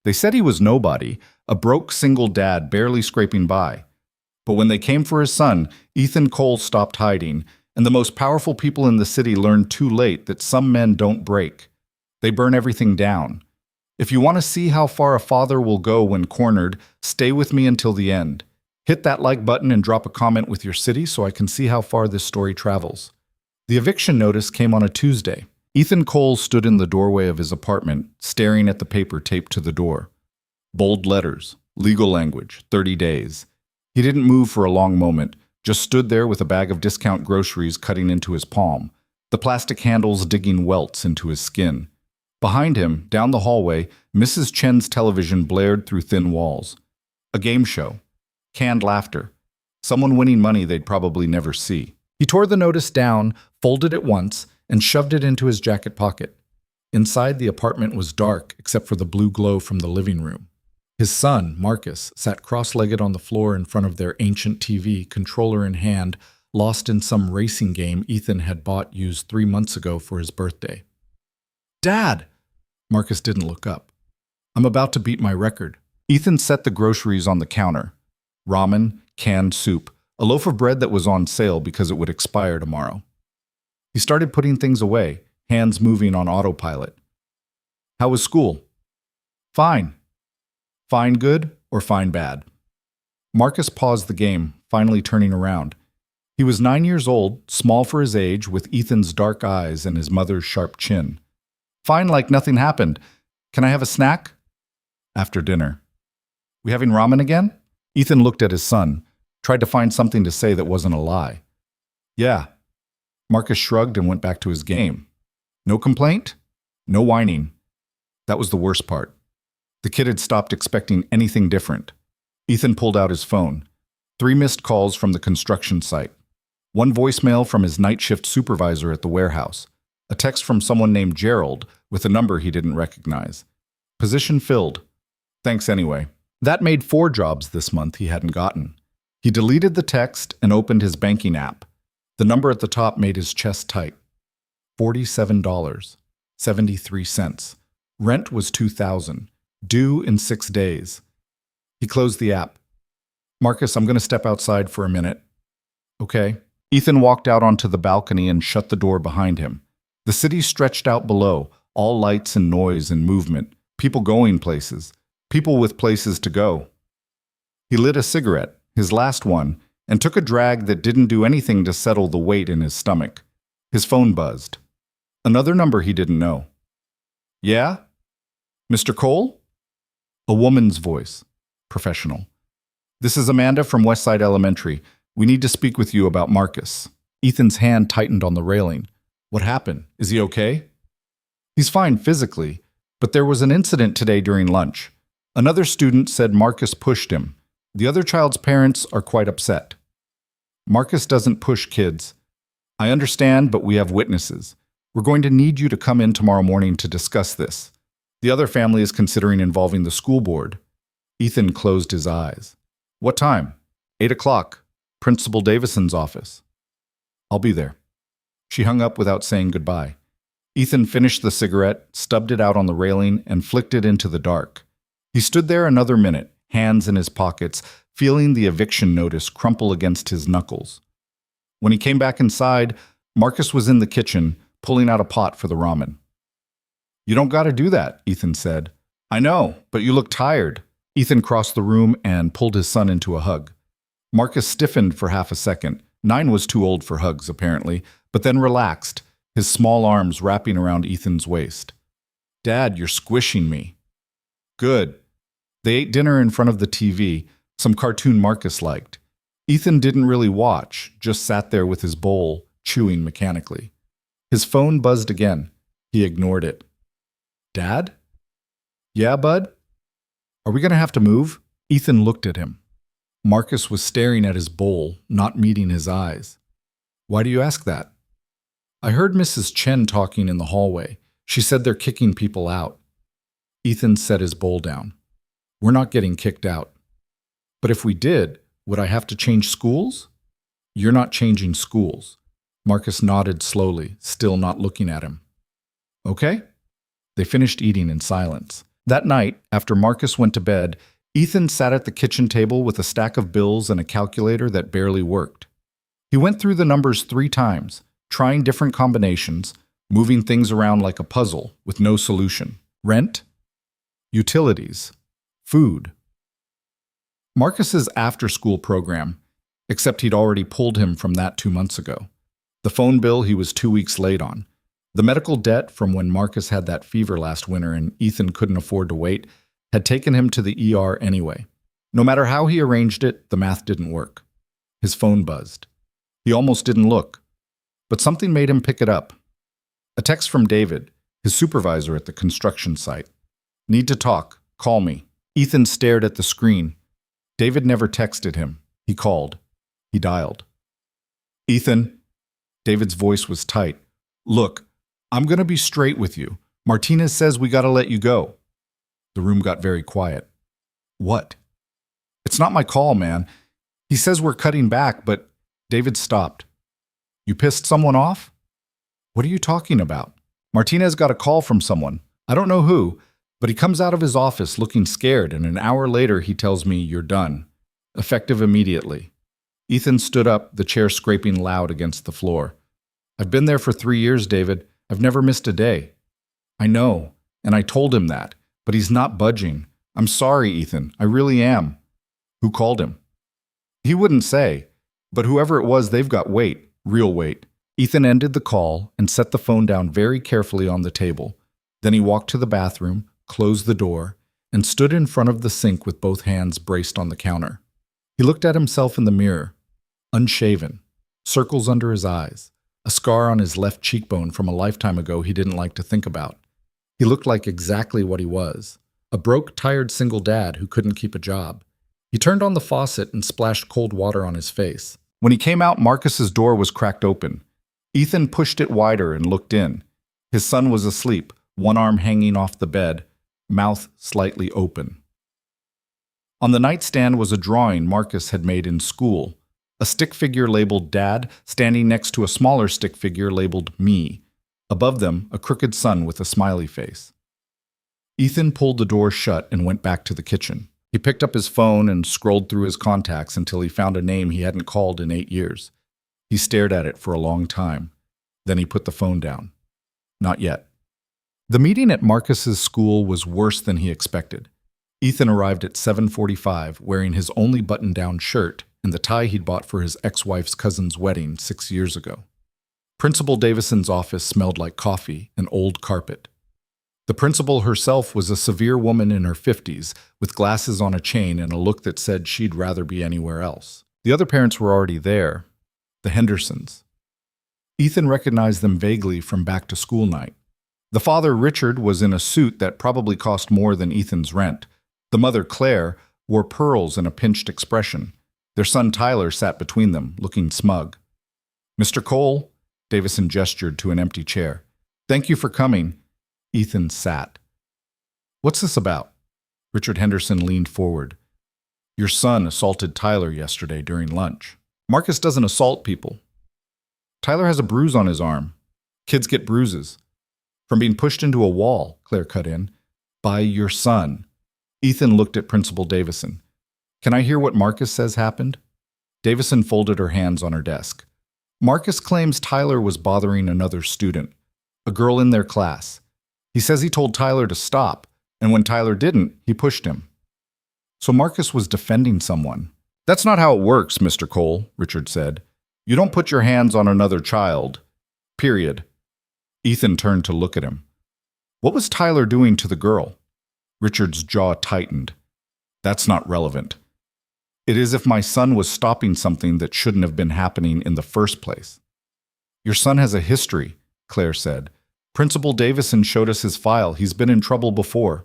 They said he was nobody, a broke single dad barely scraping by. But when they came for his son, Ethan Cole stopped hiding, and the most powerful people in the city learned too late that some men don't break. They burn everything down. If you want to see how far a father will go when cornered, stay with me until the end. Hit that like button and drop a comment with your city so I can see how far this story travels. The eviction notice came on a Tuesday. Ethan Cole stood in the doorway of his apartment, staring at the paper taped to the door. Bold letters, legal language, 30 days. He didn't move for a long moment, just stood there with a bag of discount groceries cutting into his palm, the plastic handles digging welts into his skin. Behind him, down the hallway, Mrs. Chen's television blared through thin walls. A game show. Canned laughter. Someone winning money they'd probably never see. He tore the notice down, folded it once, and shoved it into his jacket pocket. Inside, the apartment was dark, except for the blue glow from the living room. His son, Marcus, sat cross-legged on the floor in front of their ancient TV, controller in hand, lost in some racing game Ethan had bought used 3 months ago for his birthday. "Dad!" Marcus didn't look up. "I'm about to beat my record." Ethan set the groceries on the counter. Ramen, canned soup, a loaf of bread that was on sale because it would expire tomorrow. He started putting things away, hands moving on autopilot. "How was school?" "Fine." "Fine good or fine bad?" Marcus paused the game, finally turning around. He was 9 years old, small for his age, with Ethan's dark eyes and his mother's sharp chin. "Fine like nothing happened. Can I have a snack?" "After dinner." "We having ramen again?" Ethan looked at his son, tried to find something to say that wasn't a lie. "Yeah." Marcus shrugged and went back to his game. No complaint? No whining. That was the worst part. The kid had stopped expecting anything different. Ethan pulled out his phone. 3 missed calls from the construction site. 1 voicemail from his night shift supervisor at the warehouse. A text from someone named Gerald with a number he didn't recognize. Position filled. Thanks anyway. That made 4 jobs this month he hadn't gotten. He deleted the text and opened his banking app. The number at the top made his chest tight. $47.73. Rent was $2,000. Due in 6 days. He closed the app. "Marcus, I'm going to step outside for a minute." "Okay." Ethan walked out onto the balcony and shut the door behind him. The city stretched out below, all lights and noise and movement, people going places, people with places to go. He lit a cigarette, his last one, and took a drag that didn't do anything to settle the weight in his stomach. His phone buzzed. Another number he didn't know. "Yeah? Mr. Cole?" A woman's voice. Professional. "This is Amanda from Westside Elementary. We need to speak with you about Marcus." Ethan's hand tightened on the railing. "What happened? Is he okay?" "He's fine physically, but there was an incident today during lunch. Another student said Marcus pushed him. The other child's parents are quite upset." "Marcus doesn't push kids." "I understand, but we have witnesses. We're going to need you to come in tomorrow morning to discuss this. The other family is considering involving the school board." Ethan closed his eyes. "What time?" 8 o'clock. Principal Davison's office." "I'll be there." She hung up without saying goodbye. Ethan finished the cigarette, stubbed it out on the railing, and flicked it into the dark. He stood there another minute, hands in his pockets, feeling the eviction notice crumple against his knuckles. When he came back inside, Marcus was in the kitchen, pulling out a pot for the ramen. "You don't gotta do that," Ethan said. "I know, but you look tired." Ethan crossed the room and pulled his son into a hug. Marcus stiffened for half a second. 9 was too old for hugs, apparently, but then relaxed, his small arms wrapping around Ethan's waist. "Dad, you're squishing me." "Good." They ate dinner in front of the TV, some cartoon Marcus liked. Ethan didn't really watch, just sat there with his bowl, chewing mechanically. His phone buzzed again. He ignored it. "Dad?" "Yeah, bud?" "Are we going to have to move?" Ethan looked at him. Marcus was staring at his bowl, not meeting his eyes. "Why do you ask that?" "I heard Mrs. Chen talking in the hallway. She said they're kicking people out." Ethan set his bowl down. "We're not getting kicked out." "But if we did, would I have to change schools?" "You're not changing schools." Marcus nodded slowly, still not looking at him. "Okay." They finished eating in silence. That night, after Marcus went to bed, Ethan sat at the kitchen table with a stack of bills and a calculator that barely worked. He went through the numbers 3 times, trying different combinations, moving things around like a puzzle with no solution. Rent, utilities, food. Marcus's after-school program, except he'd already pulled him from that 2 months ago. The phone bill he was 2 weeks late on. The medical debt from when Marcus had that fever last winter and Ethan couldn't afford to wait had taken him to the ER anyway. No matter how he arranged it, the math didn't work. His phone buzzed. He almost didn't look, but something made him pick it up. A text from David, his supervisor at the construction site. Need to talk. Call me. Ethan stared at the screen. David never texted him. He called. He dialed. Ethan. David's voice was tight. Look, I'm going to be straight with you. Martinez says we got to let you go. The room got very quiet. What? It's not my call, man. He says we're cutting back, but David stopped. You pissed someone off? What are you talking about? Martinez got a call from someone. I don't know who, but he comes out of his office looking scared, and an hour later he tells me you're done. Effective immediately. Ethan stood up, the chair scraping loud against the floor. I've been there for 3 years, David. I've never missed a day. I know, and I told him that, but he's not budging. I'm sorry, Ethan. I really am. Who called him? He wouldn't say, but whoever it was, they've got weight, real weight. Ethan ended the call and set the phone down very carefully on the table. Then he walked to the bathroom, closed the door, and stood in front of the sink with both hands braced on the counter. He looked at himself in the mirror, unshaven, circles under his eyes, a scar on his left cheekbone from a lifetime ago he didn't like to think about. He looked like exactly what he was, a broke, tired single dad who couldn't keep a job. He turned on the faucet and splashed cold water on his face. When he came out, Marcus's door was cracked open. Ethan pushed it wider and looked in. His son was asleep, one arm hanging off the bed, mouth slightly open. On the nightstand was a drawing Marcus had made in school, a stick figure labeled Dad standing next to a smaller stick figure labeled Me. Above them, a crooked sun with a smiley face. Ethan pulled the door shut and went back to the kitchen. He picked up his phone and scrolled through his contacts until he found a name he hadn't called in 8 years. He stared at it for a long time. Then he put the phone down. Not yet. The meeting at Marcus's school was worse than he expected. Ethan arrived at 7:45 wearing his only button-down shirt and the tie he'd bought for his ex-wife's cousin's wedding 6 years ago. Principal Davison's office smelled like coffee and old carpet. The principal herself was a severe woman in her 50s, with glasses on a chain and a look that said she'd rather be anywhere else. The other parents were already there, the Hendersons. Ethan recognized them vaguely from back-to-school night. The father, Richard, was in a suit that probably cost more than Ethan's rent. The mother, Claire, wore pearls and a pinched expression. Their son, Tyler, sat between them, looking smug. Mr. Cole, Davison gestured to an empty chair. Thank you for coming. Ethan sat. What's this about? Richard Henderson leaned forward. Your son assaulted Tyler yesterday during lunch. Marcus doesn't assault people. Tyler has a bruise on his arm. Kids get bruises. From being pushed into a wall, Claire cut in. By your son. Ethan looked at Principal Davison. Can I hear what Marcus says happened? Davison folded her hands on her desk. Marcus claims Tyler was bothering another student, a girl in their class. He says he told Tyler to stop, and when Tyler didn't, he pushed him. So Marcus was defending someone. That's not how it works, Mr. Cole, Richard said. You don't put your hands on another child. Period. Ethan turned to look at him. What was Tyler doing to the girl? Richard's jaw tightened. That's not relevant. It is if my son was stopping something that shouldn't have been happening in the first place. Your son has a history, Claire said. Principal Davison showed us his file. He's been in trouble before.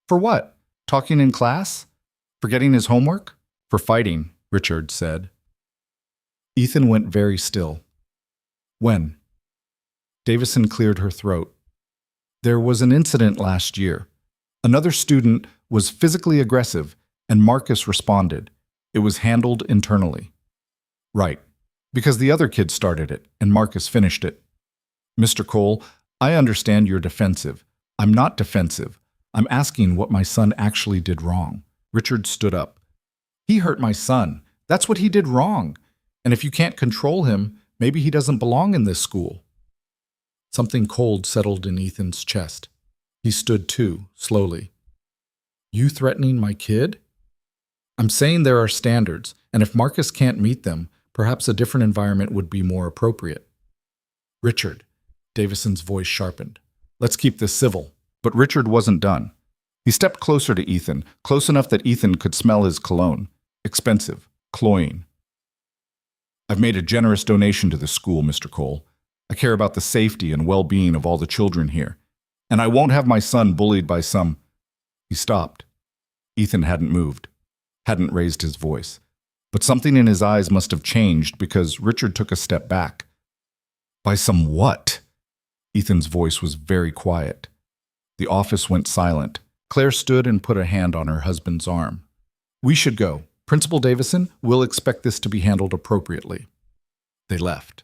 For what? Talking in class? Forgetting his homework? For fighting, Richard said. Ethan went very still. When? Davison cleared her throat. There was an incident last year. Another student was physically aggressive, and Marcus responded. It was handled internally. Right, because the other kid started it, and Marcus finished it. Mr. Cole, I understand you're defensive. I'm not defensive. I'm asking what my son actually did wrong. Richard stood up. He hurt my son. That's what he did wrong. And if you can't control him, maybe he doesn't belong in this school. Something cold settled in Ethan's chest. He stood too, slowly. You threatening my kid? I'm saying there are standards, and if Marcus can't meet them, perhaps a different environment would be more appropriate. Richard, Davison's voice sharpened. Let's keep this civil. But Richard wasn't done. He stepped closer to Ethan, close enough that Ethan could smell his cologne. Expensive, cloying. I've made a generous donation to the school, Mr. Cole. I care about the safety and well-being of all the children here. And I won't have my son bullied by some... He stopped. Ethan hadn't moved, hadn't raised his voice. But something in his eyes must have changed because Richard took a step back. By some what? Ethan's voice was very quiet. The office went silent. Claire stood and put a hand on her husband's arm. We should go. Principal Davison will expect this to be handled appropriately. They left,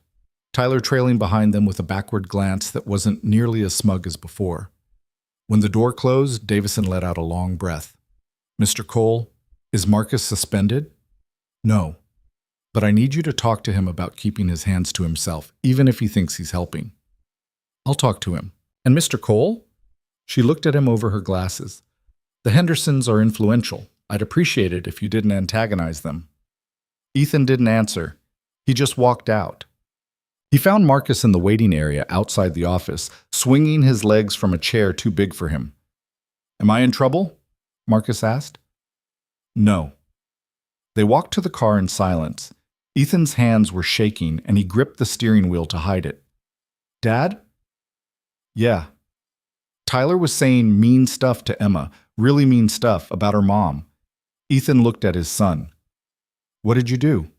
Tyler trailing behind them with a backward glance that wasn't nearly as smug as before. When the door closed, Davison let out a long breath. Mr. Cole, is Marcus suspended? No. But I need you to talk to him about keeping his hands to himself, even if he thinks he's helping. I'll talk to him. And Mr. Cole? She looked at him over her glasses. The Hendersons are influential. I'd appreciate it if you didn't antagonize them. Ethan didn't answer. He just walked out. He found Marcus in the waiting area outside the office, swinging his legs from a chair too big for him. Am I in trouble? Marcus asked. No. They walked to the car in silence. Ethan's hands were shaking, and he gripped the steering wheel to hide it. Dad? Yeah. Tyler was saying mean stuff to Emma, really mean stuff about her mom. Ethan looked at his son. What did you do?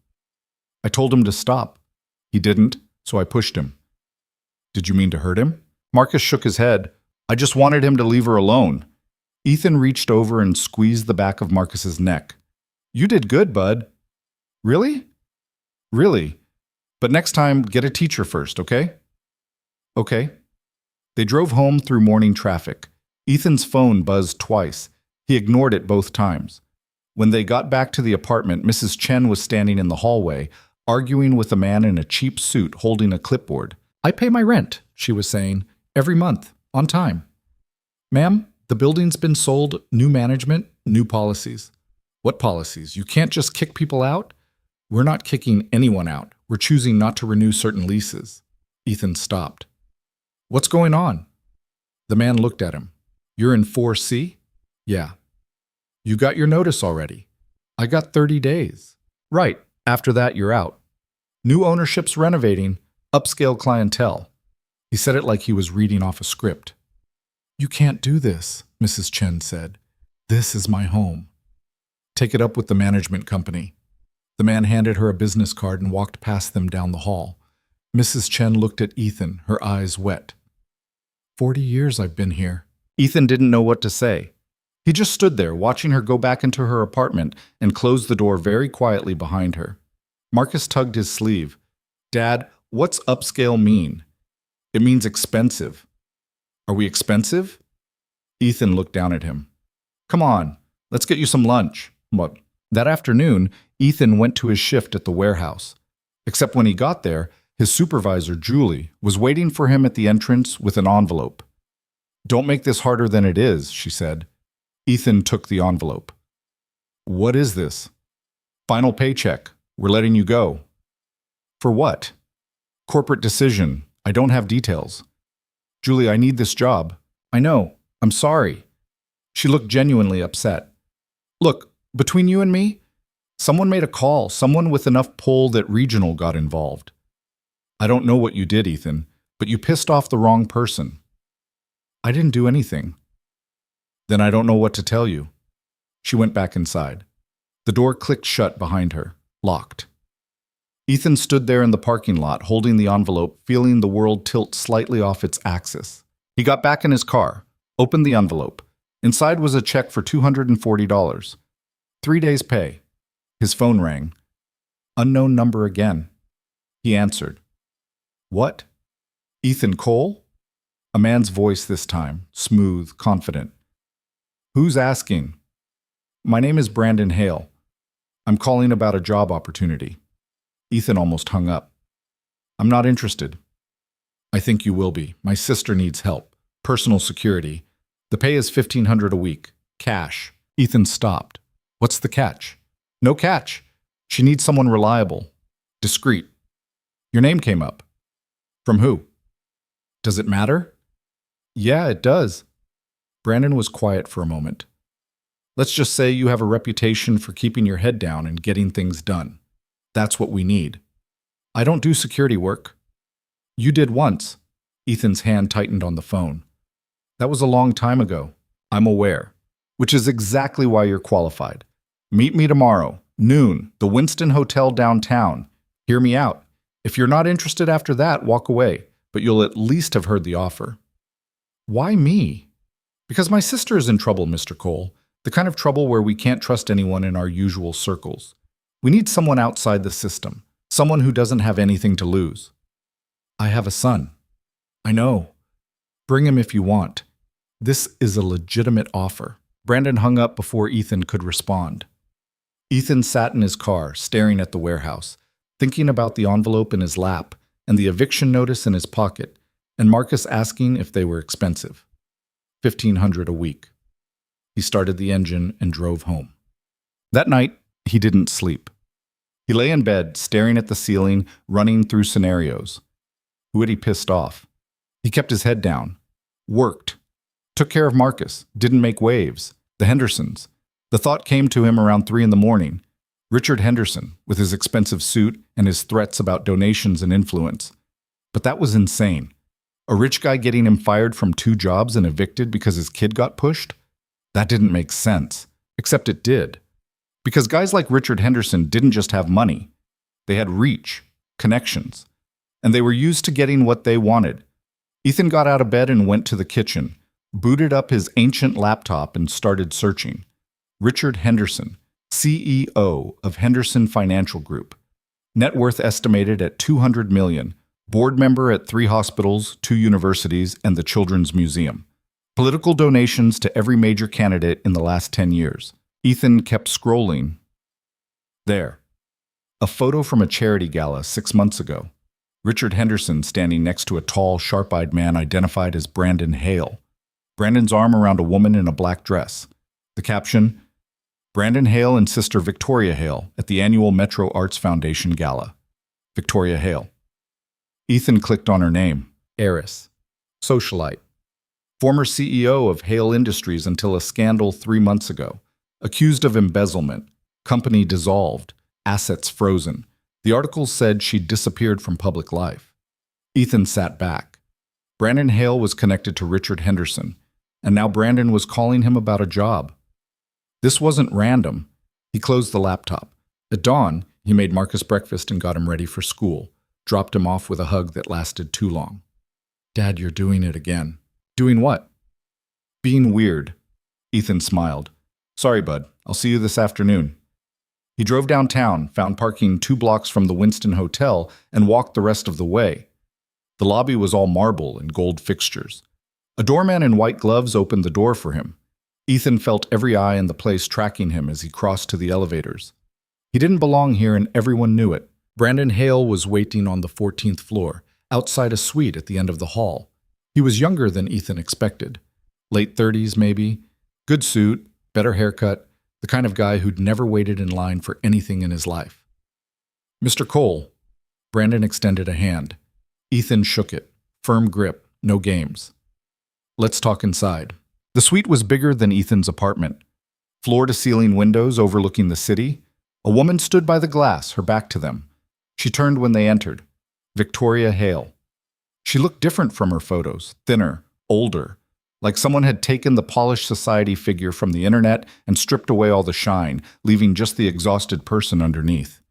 I told him to stop. He didn't, so I pushed him. Did you mean to hurt him? Marcus shook his head. I just wanted him to leave her alone. Ethan reached over and squeezed the back of Marcus's neck. You did good, bud. Really? Really. But next time, get a teacher first, okay? Okay. They drove home through morning traffic. Ethan's phone buzzed twice. He ignored it both times. When they got back to the apartment, Mrs. Chen was standing in the hallway, arguing with a man in a cheap suit holding a clipboard. I pay my rent, she was saying, every month, on time. Ma'am, the building's been sold, new management, new policies. What policies? You can't just kick people out? We're not kicking anyone out. We're choosing not to renew certain leases. Ethan stopped. What's going on? The man looked at him. You're in 4C? Yeah. You got your notice already. I got 30 days. Right. After that, you're out. New ownership's renovating. Upscale clientele. He said it like he was reading off a script. You can't do this, Mrs. Chen said. This is my home. Take it up with the management company. The man handed her a business card and walked past them down the hall. Mrs. Chen looked at Ethan, her eyes wet. 40 years I've been here. Ethan didn't know what to say. He just stood there, watching her go back into her apartment and close the door very quietly behind her. Marcus tugged his sleeve. Dad, what's upscale mean? It means expensive. Are we expensive? Ethan looked down at him. Come on, let's get you some lunch. What? That afternoon, Ethan went to his shift at the warehouse. Except when he got there, his supervisor, Julie, was waiting for him at the entrance with an envelope. Don't make this harder than it is, she said. Ethan took the envelope. What is this? Final paycheck. We're letting you go. For what? Corporate decision. I don't have details. Julie, I need this job. I know. I'm sorry. She looked genuinely upset. Look, between you and me, someone made a call, someone with enough pull that regional got involved. I don't know what you did, Ethan, but you pissed off the wrong person. I didn't do anything. Then I don't know what to tell you. She went back inside. The door clicked shut behind her, locked. Ethan stood there in the parking lot, holding the envelope, feeling the world tilt slightly off its axis. He got back in his car, opened the envelope. Inside was a check for $240. 3 days' pay. His phone rang. Unknown number again. He answered. What? Ethan Cole? A man's voice this time, smooth, confident. Who's asking? My name is Brandon Hale. I'm calling about a job opportunity. Ethan almost hung up. I'm not interested. I think you will be. My sister needs help. Personal security. The pay is $1,500 a week. Cash. Ethan stopped. What's the catch? No catch. She needs someone reliable. Discreet. Your name came up. From who? Does it matter? Yeah, it does. Brandon was quiet for a moment. Let's just say you have a reputation for keeping your head down and getting things done. That's what we need. I don't do security work. You did once. Ethan's hand tightened on the phone. That was a long time ago. I'm aware. Which is exactly why you're qualified. Meet me tomorrow, noon, the Winston Hotel downtown. Hear me out. If you're not interested after that, walk away, but you'll at least have heard the offer. Why me? Because my sister is in trouble, Mr. Cole. The kind of trouble where we can't trust anyone in our usual circles. We need someone outside the system. Someone who doesn't have anything to lose. I have a son. I know. Bring him if you want. This is a legitimate offer. Brandon hung up before Ethan could respond. Ethan sat in his car, staring at the warehouse, thinking about the envelope in his lap and the eviction notice in his pocket, and Marcus asking if they were expensive. $1,500 a week. He started the engine and drove home. That night, he didn't sleep. He lay in bed, staring at the ceiling, running through scenarios. Who had he pissed off? He kept his head down. Worked. Took care of Marcus. Didn't make waves. The Hendersons. The thought came to him around 3 a.m. Richard Henderson, with his expensive suit and his threats about donations and influence. But that was insane. A rich guy getting him fired from 2 jobs and evicted because his kid got pushed? That didn't make sense. Except it did. Because guys like Richard Henderson didn't just have money. They had reach, connections, and they were used to getting what they wanted. Ethan got out of bed and went to the kitchen, booted up his ancient laptop and started searching. Richard Henderson, CEO of Henderson Financial Group. Net worth estimated at $200 million. Board member at 3 hospitals, 2 universities, and the Children's Museum. Political donations to every major candidate in the last 10 years. Ethan kept scrolling. There. A photo from a charity gala 6 months ago. Richard Henderson standing next to a tall, sharp-eyed man identified as Brandon Hale. Brandon's arm around a woman in a black dress. The caption, Brandon Hale and Sister Victoria Hale at the annual Metro Arts Foundation Gala. Victoria Hale. Ethan clicked on her name. Heiress. Socialite. Former CEO of Hale Industries until a scandal 3 months ago. Accused of embezzlement. Company dissolved. Assets frozen. The article said she disappeared from public life. Ethan sat back. Brandon Hale was connected to Richard Henderson, and now Brandon was calling him about a job. This wasn't random. He closed the laptop. At dawn, he made Marcus breakfast and got him ready for school, dropped him off with a hug that lasted too long. Dad, you're doing it again. Doing what? Being weird. Ethan smiled. Sorry, bud. I'll see you this afternoon. He drove downtown, found parking 2 blocks from the Winston Hotel, and walked the rest of the way. The lobby was all marble and gold fixtures. A doorman in white gloves opened the door for him. Ethan felt every eye in the place tracking him as he crossed to the elevators. He didn't belong here and everyone knew it. Brandon Hale was waiting on the 14th floor, outside a suite at the end of the hall. He was younger than Ethan expected. Late 30s, maybe. Good suit, better haircut, the kind of guy who'd never waited in line for anything in his life. Mr. Cole. Brandon extended a hand. Ethan shook it. Firm grip, no games. Let's talk inside. The suite was bigger than Ethan's apartment. Floor-to-ceiling windows overlooking the city. A woman stood by the glass, her back to them. She turned when they entered. Victoria Hale. She looked different from her photos, thinner, older, like someone had taken the polished society figure from the internet and stripped away all the shine, leaving just the exhausted person underneath.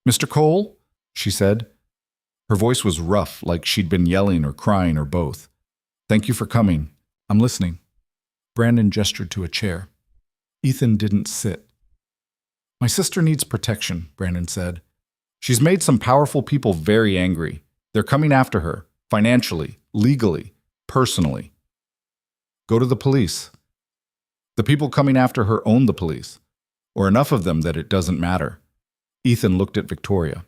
Mr. Cole? She said. Her voice was rough, like she'd been yelling or crying or both. Thank you for coming. I'm listening. Brandon gestured to a chair. Ethan didn't sit. My sister needs protection, Brandon said. She's made some powerful people very angry. They're coming after her, financially, legally, personally. Go to the police. The people coming after her own the police, or enough of them that it doesn't matter. Ethan looked at Victoria.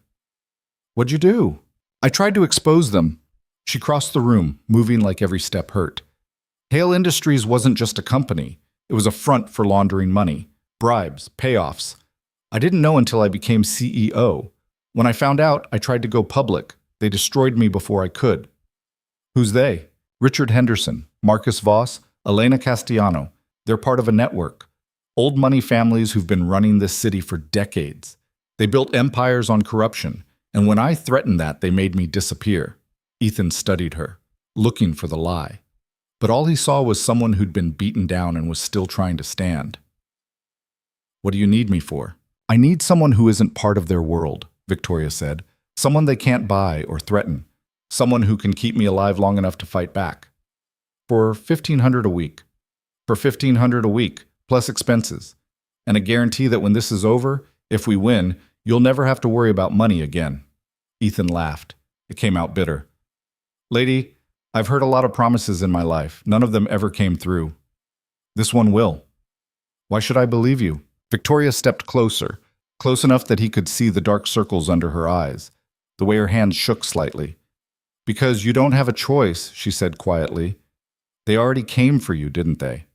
What'd you do? I tried to expose them. She crossed the room, moving like every step hurt. Hale Industries wasn't just a company. It was a front for laundering money, bribes, payoffs. I didn't know until I became CEO. When I found out, I tried to go public. They destroyed me before I could. Who's they? Richard Henderson, Marcus Voss, Elena Castellano. They're part of a network. Old money families who've been running this city for decades. They built empires on corruption, and when I threatened that, they made me disappear. Ethan studied her, looking for the lie. But all he saw was someone who'd been beaten down and was still trying to stand. What do you need me for? I need someone who isn't part of their world, Victoria said. Someone they can't buy or threaten. Someone who can keep me alive long enough to fight back. For $1,500 a week. For $1,500 a week, plus expenses. And a guarantee that when this is over, if we win, you'll never have to worry about money again. Ethan laughed. It came out bitter. Lady, I've heard a lot of promises in my life. None of them ever came through. This one will. Why should I believe you? Victoria stepped closer, close enough that he could see the dark circles under her eyes, the way her hands shook slightly. Because you don't have a choice, she said quietly. They already came for you, didn't they?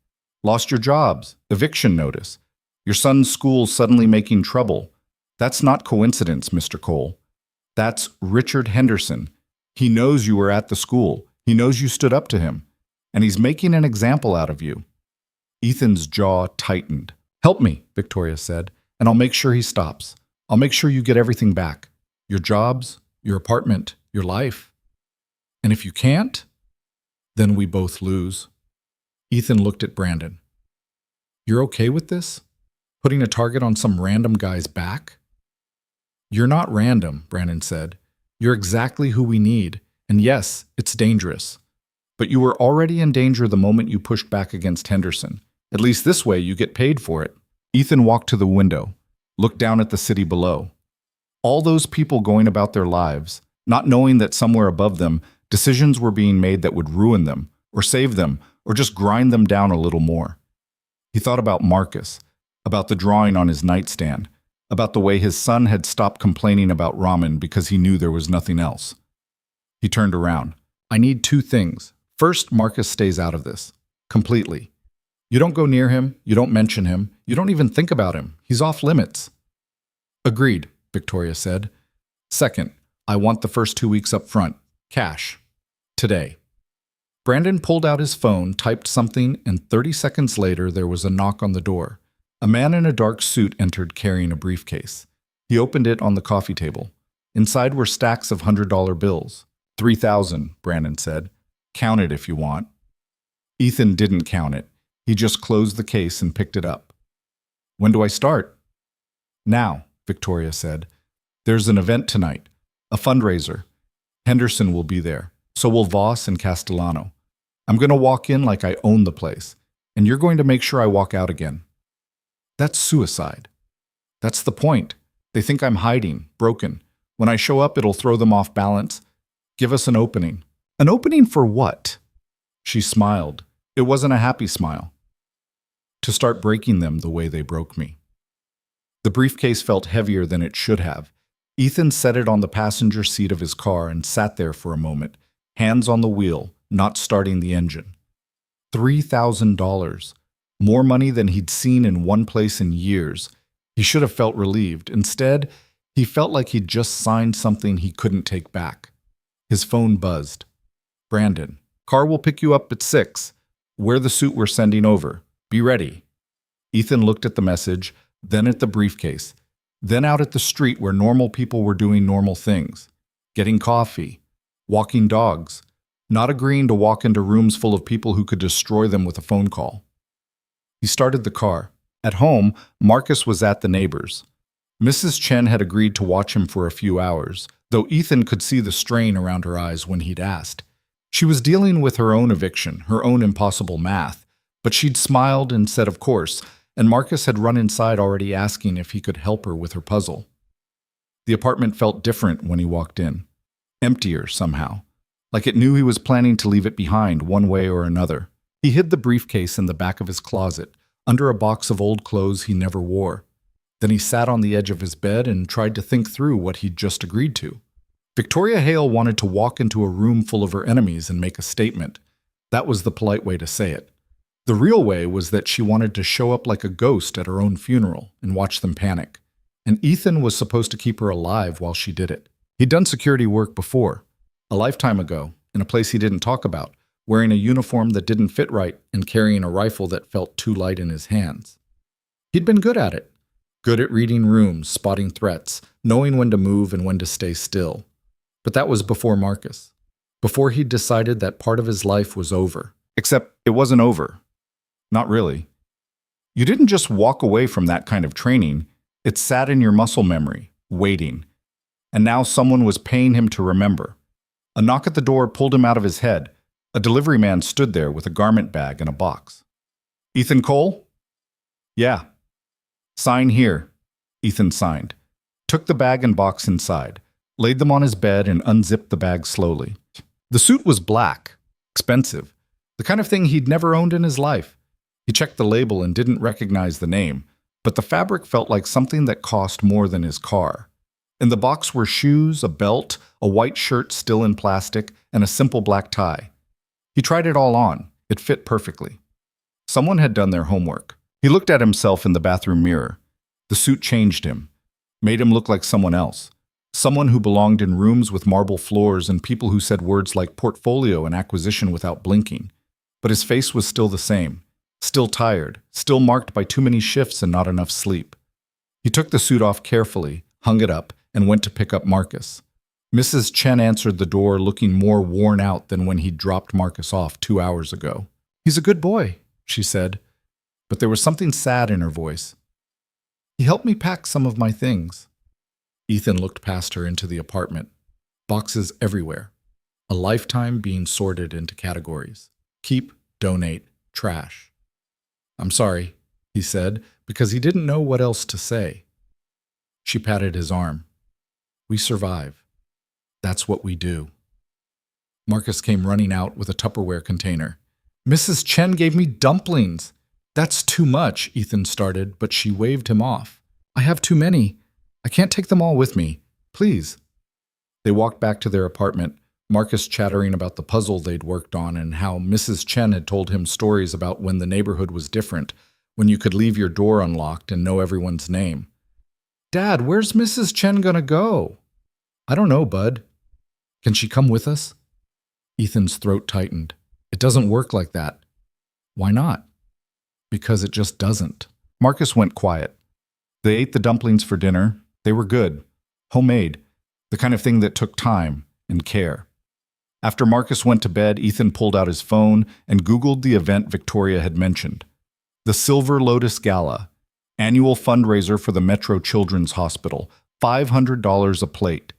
Lost your jobs, eviction notice. Your son's school suddenly making trouble. That's not coincidence, Mr. Cole. That's Richard Henderson. He knows you were at the school. He knows you stood up to him. And he's making an example out of you. Ethan's jaw tightened. Help me, Victoria said, and I'll make sure he stops. I'll make sure you get everything back. Your jobs, your apartment, your life. And if you can't, then we both lose. Ethan looked at Brandon. You're okay with this? Putting a target on some random guy's back? You're not random, Brandon said. You're exactly who we need. And yes, it's dangerous. But you were already in danger the moment you pushed back against Henderson. At least this way you get paid for it. Ethan walked to the window, looked down at the city below. All those people going about their lives, not knowing that somewhere above them, decisions were being made that would ruin them, or save them, or just grind them down a little more. He thought about Marcus, about the drawing on his nightstand, about the way his son had stopped complaining about ramen because he knew there was nothing else. He turned around. I need two things. First, Marcus stays out of this. Completely. You don't go near him, you don't mention him, you don't even think about him. He's off limits. Agreed, Victoria said. Second, I want the first 2 weeks up front. Cash. Today. Brandon pulled out his phone, typed something, and 30 seconds later there was a knock on the door. A man in a dark suit entered carrying a briefcase. He opened it on the coffee table. Inside were stacks of $100 bills. 3,000, Brandon said. Count it if you want. Ethan didn't count it. He just closed the case and picked it up. When do I start? Now, Victoria said. There's an event tonight. A fundraiser. Henderson will be there. So will Voss and Castellano. I'm going to walk in like I own the place. And you're going to make sure I walk out again. That's suicide. That's the point. They think I'm hiding, broken. When I show up, it'll throw them off balance. Give us an opening. An opening for what? She smiled. It wasn't a happy smile. To start breaking them the way they broke me. The briefcase felt heavier than it should have. Ethan set it on the passenger seat of his car and sat there for a moment, hands on the wheel, not starting the engine. $3,000. More money than he'd seen in one place in years. He should have felt relieved. Instead, he felt like he'd just signed something he couldn't take back. His phone buzzed. Brandon, car will pick you up at 6. Wear the suit we're sending over. Be ready. Ethan looked at the message, then at the briefcase, then out at the street where normal people were doing normal things. Getting coffee, walking dogs, not agreeing to walk into rooms full of people who could destroy them with a phone call. He started the car. At home, Marcus was at the neighbors. Mrs. Chen had agreed to watch him for a few hours, though Ethan could see the strain around her eyes when he'd asked. She was dealing with her own eviction, her own impossible math, but she'd smiled and said of course, and Marcus had run inside already asking if he could help her with her puzzle. The apartment felt different when he walked in. Emptier somehow, like it knew he was planning to leave it behind one way or another. He hid the briefcase in the back of his closet, under a box of old clothes he never wore. Then he sat on the edge of his bed and tried to think through what he'd just agreed to. Victoria Hale wanted to walk into a room full of her enemies and make a statement. That was the polite way to say it. The real way was that she wanted to show up like a ghost at her own funeral and watch them panic. And Ethan was supposed to keep her alive while she did it. He'd done security work before, a lifetime ago, in a place he didn't talk about, wearing a uniform that didn't fit right and carrying a rifle that felt too light in his hands. He'd been good at it. Good at reading rooms, spotting threats, knowing when to move and when to stay still. But that was before Marcus. Before he'd decided that part of his life was over. Except it wasn't over. Not really. You didn't just walk away from that kind of training. It sat in your muscle memory, waiting. And now someone was paying him to remember. A knock at the door pulled him out of his head. A delivery man stood there with a garment bag and a box. Ethan Cole? Yeah. Sign here. Ethan signed. Took the bag and box inside, laid them on his bed and unzipped the bag slowly. The suit was black, expensive, the kind of thing he'd never owned in his life. He checked the label and didn't recognize the name, but the fabric felt like something that cost more than his car. In the box were shoes, a belt, a white shirt still in plastic, and a simple black tie. He tried it all on. It fit perfectly. Someone had done their homework. He looked at himself in the bathroom mirror. The suit changed him, made him look like someone else. Someone who belonged in rooms with marble floors and people who said words like portfolio and acquisition without blinking. But his face was still the same. Still tired, still marked by too many shifts and not enough sleep. He took the suit off carefully, hung it up, and went to pick up Marcus. Mrs. Chen answered the door looking more worn out than when he'd dropped Marcus off 2 hours ago. He's a good boy, she said, but there was something sad in her voice. He helped me pack some of my things. Ethan looked past her into the apartment. Boxes everywhere. A lifetime being sorted into categories. Keep, donate, trash. I'm sorry, he said, because he didn't know what else to say. She patted his arm. We survive. That's what we do. Marcus came running out with a Tupperware container. Mrs. Chen gave me dumplings. That's too much, Ethan started, but she waved him off. I have too many. I can't take them all with me. Please. They walked back to their apartment, Marcus chattering about the puzzle they'd worked on and how Mrs. Chen had told him stories about when the neighborhood was different, when you could leave your door unlocked and know everyone's name. Dad, where's Mrs. Chen gonna go? I don't know, Bud. Can she come with us? Ethan's throat tightened. It doesn't work like that. Why not? Because it just doesn't. Marcus went quiet. They ate the dumplings for dinner. They were good. Homemade. The kind of thing that took time and care. After Marcus went to bed, Ethan pulled out his phone and Googled the event Victoria had mentioned. The Silver Lotus Gala, annual fundraiser for the Metro Children's Hospital, $500 a plate.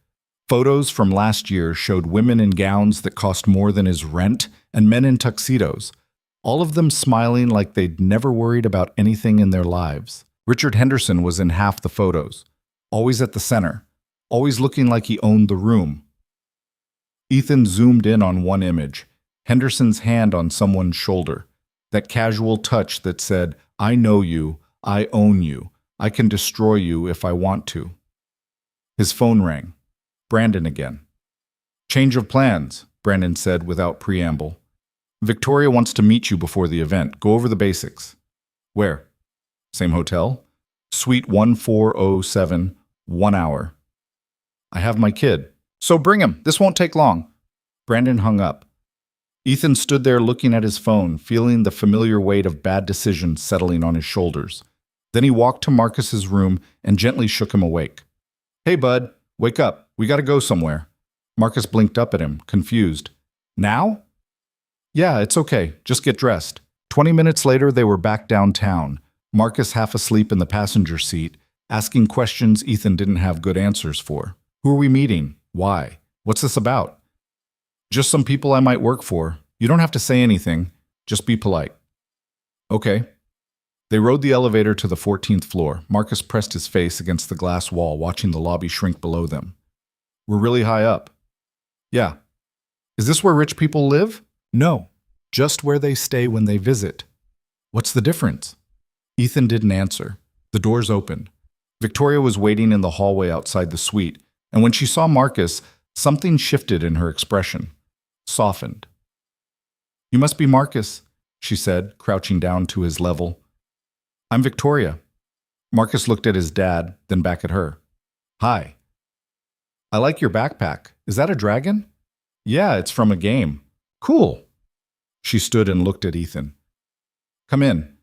Photos from last year showed women in gowns that cost more than his rent and men in tuxedos, all of them smiling like they'd never worried about anything in their lives. Richard Henderson was in half the photos, always at the center, always looking like he owned the room. Ethan zoomed in on one image, Henderson's hand on someone's shoulder, that casual touch that said, I know you, I own you, I can destroy you if I want to. His phone rang. Brandon again. Change of plans, Brandon said without preamble. Victoria wants to meet you before the event. Go over the basics. Where? Same hotel? Suite 1407, 1 hour. I have my kid. So bring him. This won't take long. Brandon hung up. Ethan stood there looking at his phone, feeling the familiar weight of bad decisions settling on his shoulders. Then he walked to Marcus's room and gently shook him awake. Hey, bud, wake up. We gotta go somewhere. Marcus blinked up at him, confused. Now? Yeah, it's okay. Just get dressed. 20 minutes later, they were back downtown, Marcus half asleep in the passenger seat, asking questions Ethan didn't have good answers for. Who are we meeting? Why? What's this about? Just some people I might work for. You don't have to say anything. Just be polite. Okay. They rode the elevator to the 14th floor. Marcus pressed his face against the glass wall, watching the lobby shrink below them. We're really high up. Yeah. Is this where rich people live? No. Just where they stay when they visit. What's the difference? Ethan didn't answer. The doors opened. Victoria was waiting in the hallway outside the suite, and when she saw Marcus, something shifted in her expression, softened. "You must be Marcus," she said, crouching down to his level. "I'm Victoria." Marcus looked at his dad, then back at her. "Hi." "I like your backpack. Is that a dragon?" "Yeah, it's from a game." "Cool." She stood and looked at Ethan. "Come in.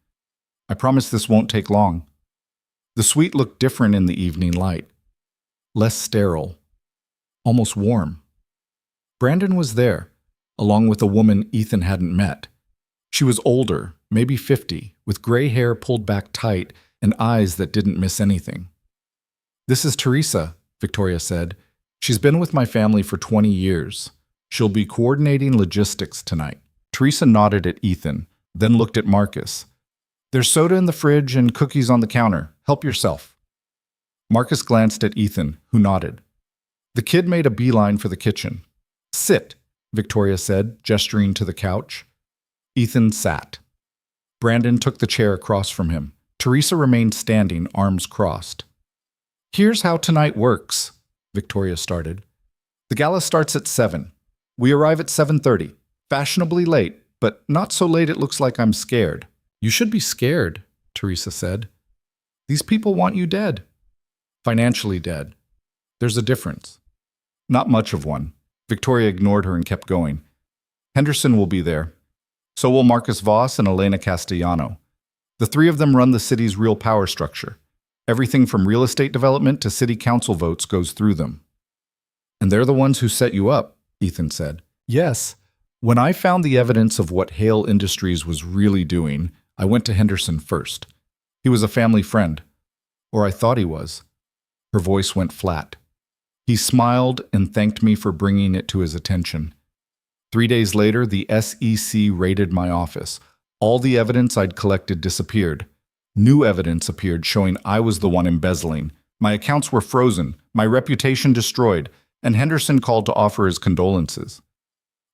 I promise this won't take long." The suite looked different in the evening light. Less sterile. Almost warm. Brandon was there, along with a woman Ethan hadn't met. She was older, maybe 50, with gray hair pulled back tight and eyes that didn't miss anything. "This is Teresa," Victoria said. "She's been with my family for 20 years. She'll be coordinating logistics tonight." Teresa nodded at Ethan, then looked at Marcus. "There's soda in the fridge and cookies on the counter. Help yourself." Marcus glanced at Ethan, who nodded. The kid made a beeline for the kitchen. "Sit," Victoria said, gesturing to the couch. Ethan sat. Brandon took the chair across from him. Teresa remained standing, arms crossed. "Here's how tonight works," Victoria started. "The gala starts at 7. We arrive at 7:30. Fashionably late, but not so late it looks like I'm scared." "You should be scared," Teresa said. "These people want you dead." "Financially dead. There's a difference." "Not much of one." Victoria ignored her and kept going. "Henderson will be there. So will Marcus Voss and Elena Castellano. The three of them run the city's real power structure. Everything from real estate development to city council votes goes through them." "And they're the ones who set you up," Ethan said. "Yes. When I found the evidence of what Hale Industries was really doing, I went to Henderson first. He was a family friend. Or I thought he was." Her voice went flat. "He smiled and thanked me for bringing it to his attention. 3 days later, the SEC raided my office. All the evidence I'd collected disappeared. New evidence appeared showing I was the one embezzling. My accounts were frozen, my reputation destroyed, and Henderson called to offer his condolences."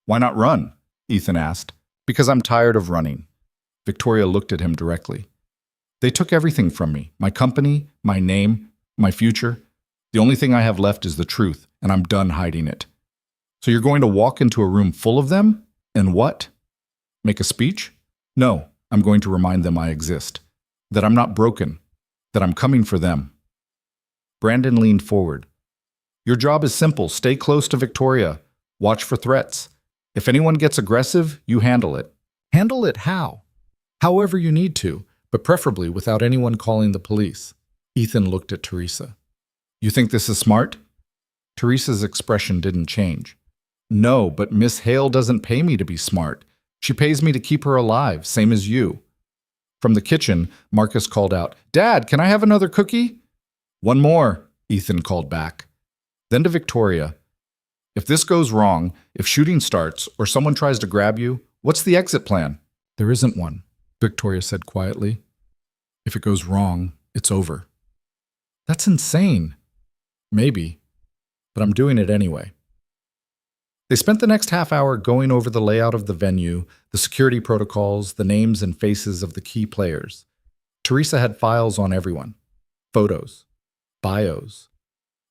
"Why not run?" Ethan asked. "Because I'm tired of running." Victoria looked at him directly. "They took everything from me, my company, my name, my future. The only thing I have left is the truth, and I'm done hiding it." "So you're going to walk into a room full of them? And what? Make a speech?" "No, I'm going to remind them I exist. That I'm not broken. That I'm coming for them." Brandon leaned forward. "Your job is simple. Stay close to Victoria. Watch for threats. If anyone gets aggressive, you handle it." "Handle it how?" "However you need to, but preferably without anyone calling the police." Ethan looked at Teresa. "You think this is smart?" Teresa's expression didn't change. "No, but Miss Hale doesn't pay me to be smart. She pays me to keep her alive, same as you." From the kitchen, Marcus called out, "Dad, can I have another cookie?" "One more," Ethan called back. Then to Victoria, "If this goes wrong, if shooting starts, or someone tries to grab you, what's the exit plan?" "There isn't one," Victoria said quietly. "If it goes wrong, it's over." "That's insane." "Maybe, but I'm doing it anyway." They spent the next half hour going over the layout of the venue, the security protocols, the names and faces of the key players. Teresa had files on everyone. Photos. Bios.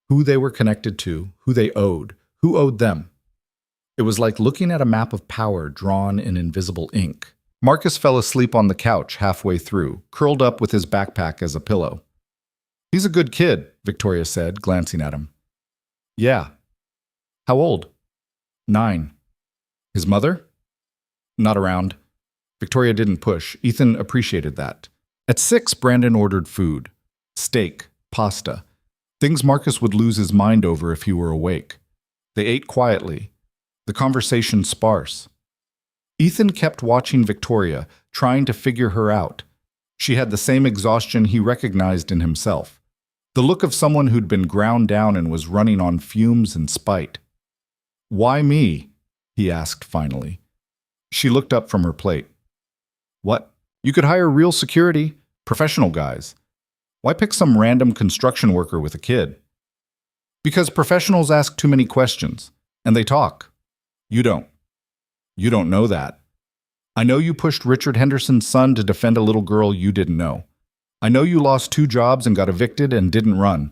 Who they were connected to, who they owed, who owed them. It was like looking at a map of power drawn in invisible ink. Marcus fell asleep on the couch halfway through, curled up with his backpack as a pillow. "He's a good kid," Victoria said, glancing at him. "Yeah." "How old?" 9. "His mother?" "Not around." Victoria didn't push. Ethan appreciated that. At 6, Brandon ordered food. Steak, pasta. Things Marcus would lose his mind over if he were awake. They ate quietly. The conversation sparse. Ethan kept watching Victoria, trying to figure her out. She had the same exhaustion he recognized in himself. The look of someone who'd been ground down and was running on fumes and spite. "Why me?" he asked finally. She looked up from her plate. "What? You could hire real security, professional guys. Why pick some random construction worker with a kid?" "Because professionals ask too many questions, and they talk. You don't. You don't know that. I know you pushed Richard Henderson's son to defend a little girl you didn't know. I know you lost 2 jobs and got evicted and didn't run.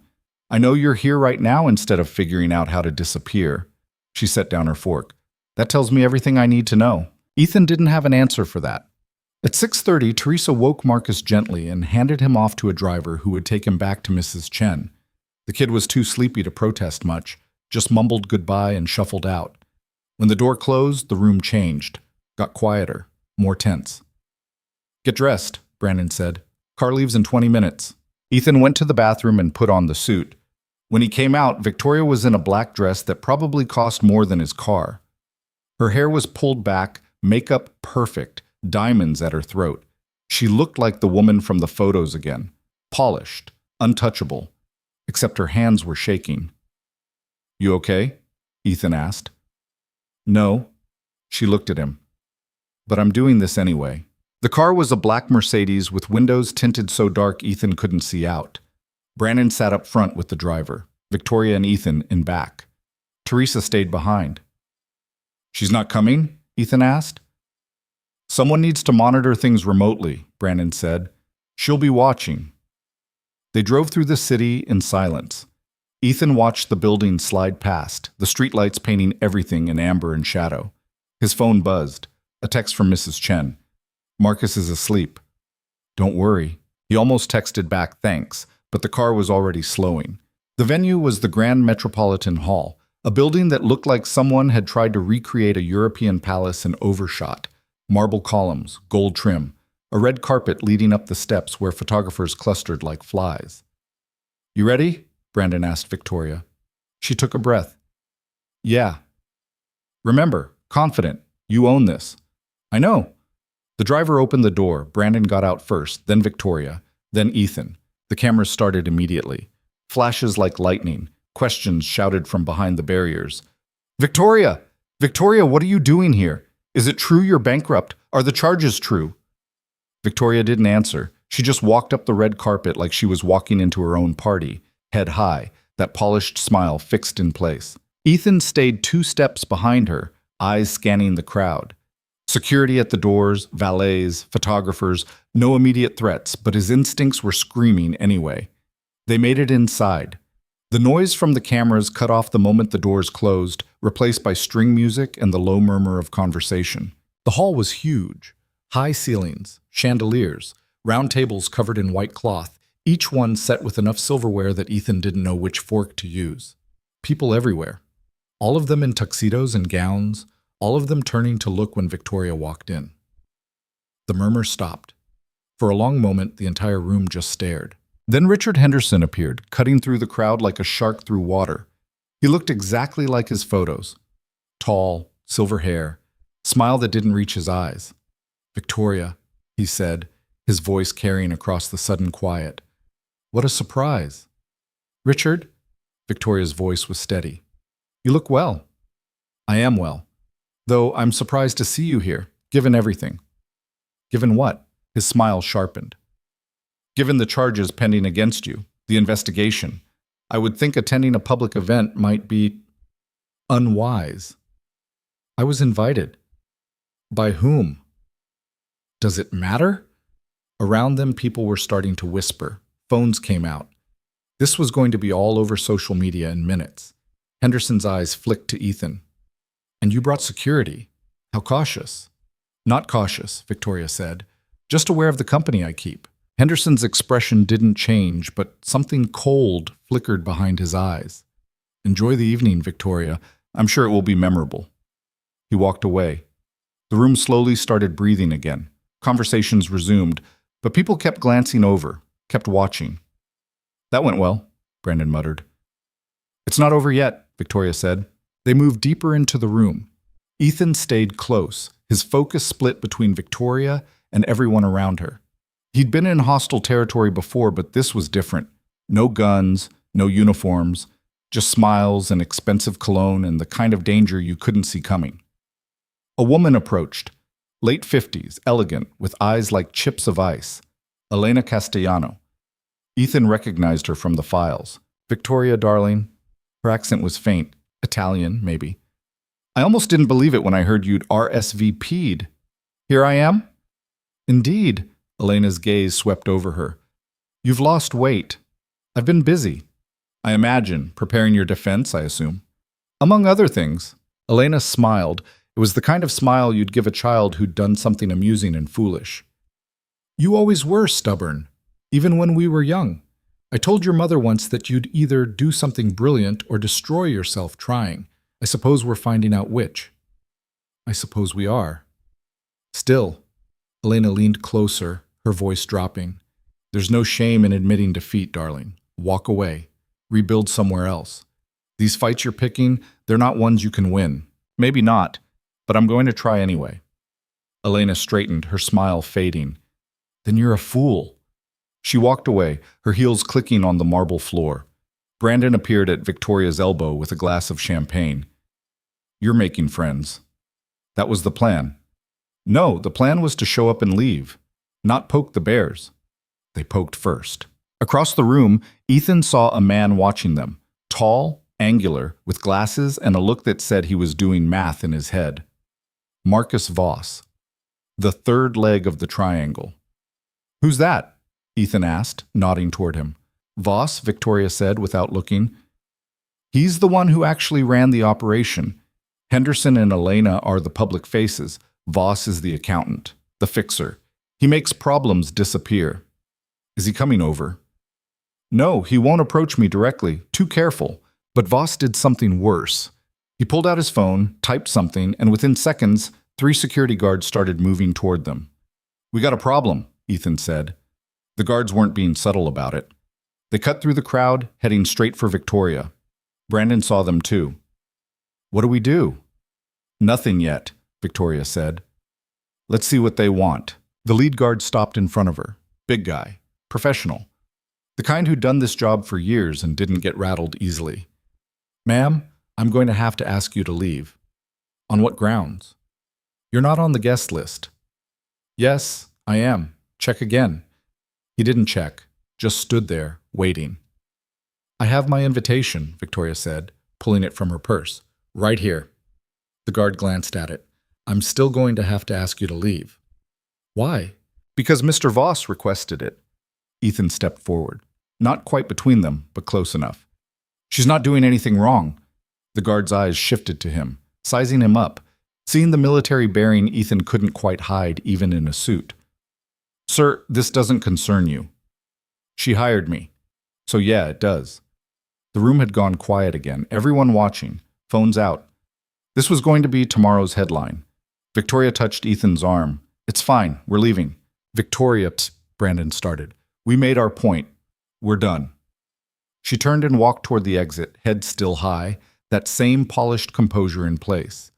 I know you're here right now instead of figuring out how to disappear." She set down her fork. "That tells me everything I need to know." Ethan didn't have an answer for that. At 6:30, Teresa woke Marcus gently and handed him off to a driver who would take him back to Mrs. Chen. The kid was too sleepy to protest much, just mumbled goodbye and shuffled out. When the door closed, the room changed, got quieter, more tense. "Get dressed," Brandon said. "Car leaves in 20 minutes." Ethan went to the bathroom and put on the suit. When he came out, Victoria was in a black dress that probably cost more than his car. Her hair was pulled back, makeup perfect, diamonds at her throat. She looked like the woman from the photos again, polished, untouchable, except her hands were shaking. "You okay?" Ethan asked. "No." She looked at him. "But I'm doing this anyway." The car was a black Mercedes with windows tinted so dark Ethan couldn't see out. Brandon sat up front with the driver, Victoria and Ethan in back. Teresa stayed behind. "She's not coming?" Ethan asked. "Someone needs to monitor things remotely," Brandon said. "She'll be watching." They drove through the city in silence. Ethan watched the buildings slide past, the streetlights painting everything in amber and shadow. His phone buzzed. A text from Mrs. Chen. "Marcus is asleep." "Don't worry." He almost texted back thanks, but the car was already slowing. The venue was the Grand Metropolitan Hall, a building that looked like someone had tried to recreate a European palace in overshot. Marble columns, gold trim, a red carpet leading up the steps where photographers clustered like flies. "You ready?" Brandon asked Victoria. She took a breath. "Yeah." "Remember, confident. You own this." "I know." The driver opened the door. Brandon got out first, then Victoria, then Ethan. The cameras started immediately. Flashes like lightning, questions shouted from behind the barriers. "Victoria! Victoria, what are you doing here? Is it true you're bankrupt? Are the charges true?" Victoria didn't answer. She just walked up the red carpet like she was walking into her own party, head high, that polished smile fixed in place. Ethan stayed 2 steps behind her, eyes scanning the crowd. Security at the doors, valets, photographers, no immediate threats, but his instincts were screaming anyway. They made it inside. The noise from the cameras cut off the moment the doors closed, replaced by string music and the low murmur of conversation. The hall was huge. High ceilings, chandeliers, round tables covered in white cloth, each one set with enough silverware that Ethan didn't know which fork to use. People everywhere. All of them in tuxedos and gowns, all of them turning to look when Victoria walked in. The murmur stopped. For a long moment, the entire room just stared. Then Richard Henderson appeared, cutting through the crowd like a shark through water. He looked exactly like his photos. Tall, silver hair, smile that didn't reach his eyes. "Victoria," he said, his voice carrying across the sudden quiet. "What a surprise." "Richard?" Victoria's voice was steady. "You look well." "I am well. Though I'm surprised to see you here, given everything." "Given what?" His smile sharpened. "Given the charges pending against you, the investigation. I would think attending a public event might be unwise." "I was invited." "By whom?" "Does it matter?" Around them, people were starting to whisper. Phones came out. This was going to be all over social media in minutes. Henderson's eyes flicked to Ethan. "And you brought security. How cautious." "Not cautious," Victoria said. "Just aware of the company I keep." Henderson's expression didn't change, but something cold flickered behind his eyes. "Enjoy the evening, Victoria. I'm sure it will be memorable." He walked away. The room slowly started breathing again. Conversations resumed, but people kept glancing over, kept watching. "That went well," Brandon muttered. "It's not over yet," Victoria said. They moved deeper into the room. Ethan stayed close, his focus split between Victoria and everyone around her. He'd been in hostile territory before, but this was different. No guns, no uniforms, just smiles and expensive cologne and the kind of danger you couldn't see coming. A woman approached, late 50s, elegant, with eyes like chips of ice. Elena Castellano. Ethan recognized her from the files. "Victoria, darling." Her accent was faint. Italian, maybe. "I almost didn't believe it when I heard you'd RSVP'd. Here I am?" "Indeed." Elena's gaze swept over her. You've lost weight. I've been busy. I imagine, preparing your defense, I assume. Among other things. Elena smiled. It was the kind of smile you'd give a child who'd done something amusing and foolish. You always were stubborn, even when we were young. I told your mother once that you'd either do something brilliant or destroy yourself trying. I suppose we're finding out which. I suppose we are. Still, Elena leaned closer, her voice dropping. There's no shame in admitting defeat, darling. Walk away. Rebuild somewhere else. These fights you're picking, they're not ones you can win. Maybe not, but I'm going to try anyway. Elena straightened, her smile fading. Then you're a fool. She walked away, her heels clicking on the marble floor. Brandon appeared at Victoria's elbow with a glass of champagne. You're making friends. That was the plan. No, the plan was to show up and leave, not poke the bears. They poked first. Across the room, Ethan saw a man watching them, tall, angular, with glasses and a look that said he was doing math in his head. Marcus Voss, the third leg of the triangle. Who's that? Ethan asked, nodding toward him. Voss, Victoria said without looking. He's the one who actually ran the operation. Henderson and Elena are the public faces. Voss is the accountant, the fixer. He makes problems disappear. Is he coming over? No, he won't approach me directly. Too careful. But Voss did something worse. He pulled out his phone, typed something, and within seconds, 3 security guards started moving toward them. We got a problem, Ethan said. The guards weren't being subtle about it. They cut through the crowd, heading straight for Victoria. Brandon saw them too. What do we do? Nothing yet, Victoria said. Let's see what they want. The lead guard stopped in front of her. Big guy. Professional. The kind who'd done this job for years and didn't get rattled easily. Ma'am, I'm going to have to ask you to leave. On what grounds? You're not on the guest list. Yes, I am. Check again. He didn't check, just stood there, waiting. I have my invitation, Victoria said, pulling it from her purse. Right here. The guard glanced at it. I'm still going to have to ask you to leave. Why? Because Mr. Voss requested it. Ethan stepped forward. Not quite between them, but close enough. She's not doing anything wrong. The guard's eyes shifted to him, sizing him up, seeing the military bearing Ethan couldn't quite hide even in a suit. Sir, this doesn't concern you. She hired me. So yeah, it does. The room had gone quiet again, everyone watching, phones out. This was going to be tomorrow's headline. Victoria touched Ethan's arm. It's fine, we're leaving. Victoria, Brandon started. We made our point. We're done. She turned and walked toward the exit, head still high, that same polished composure in place.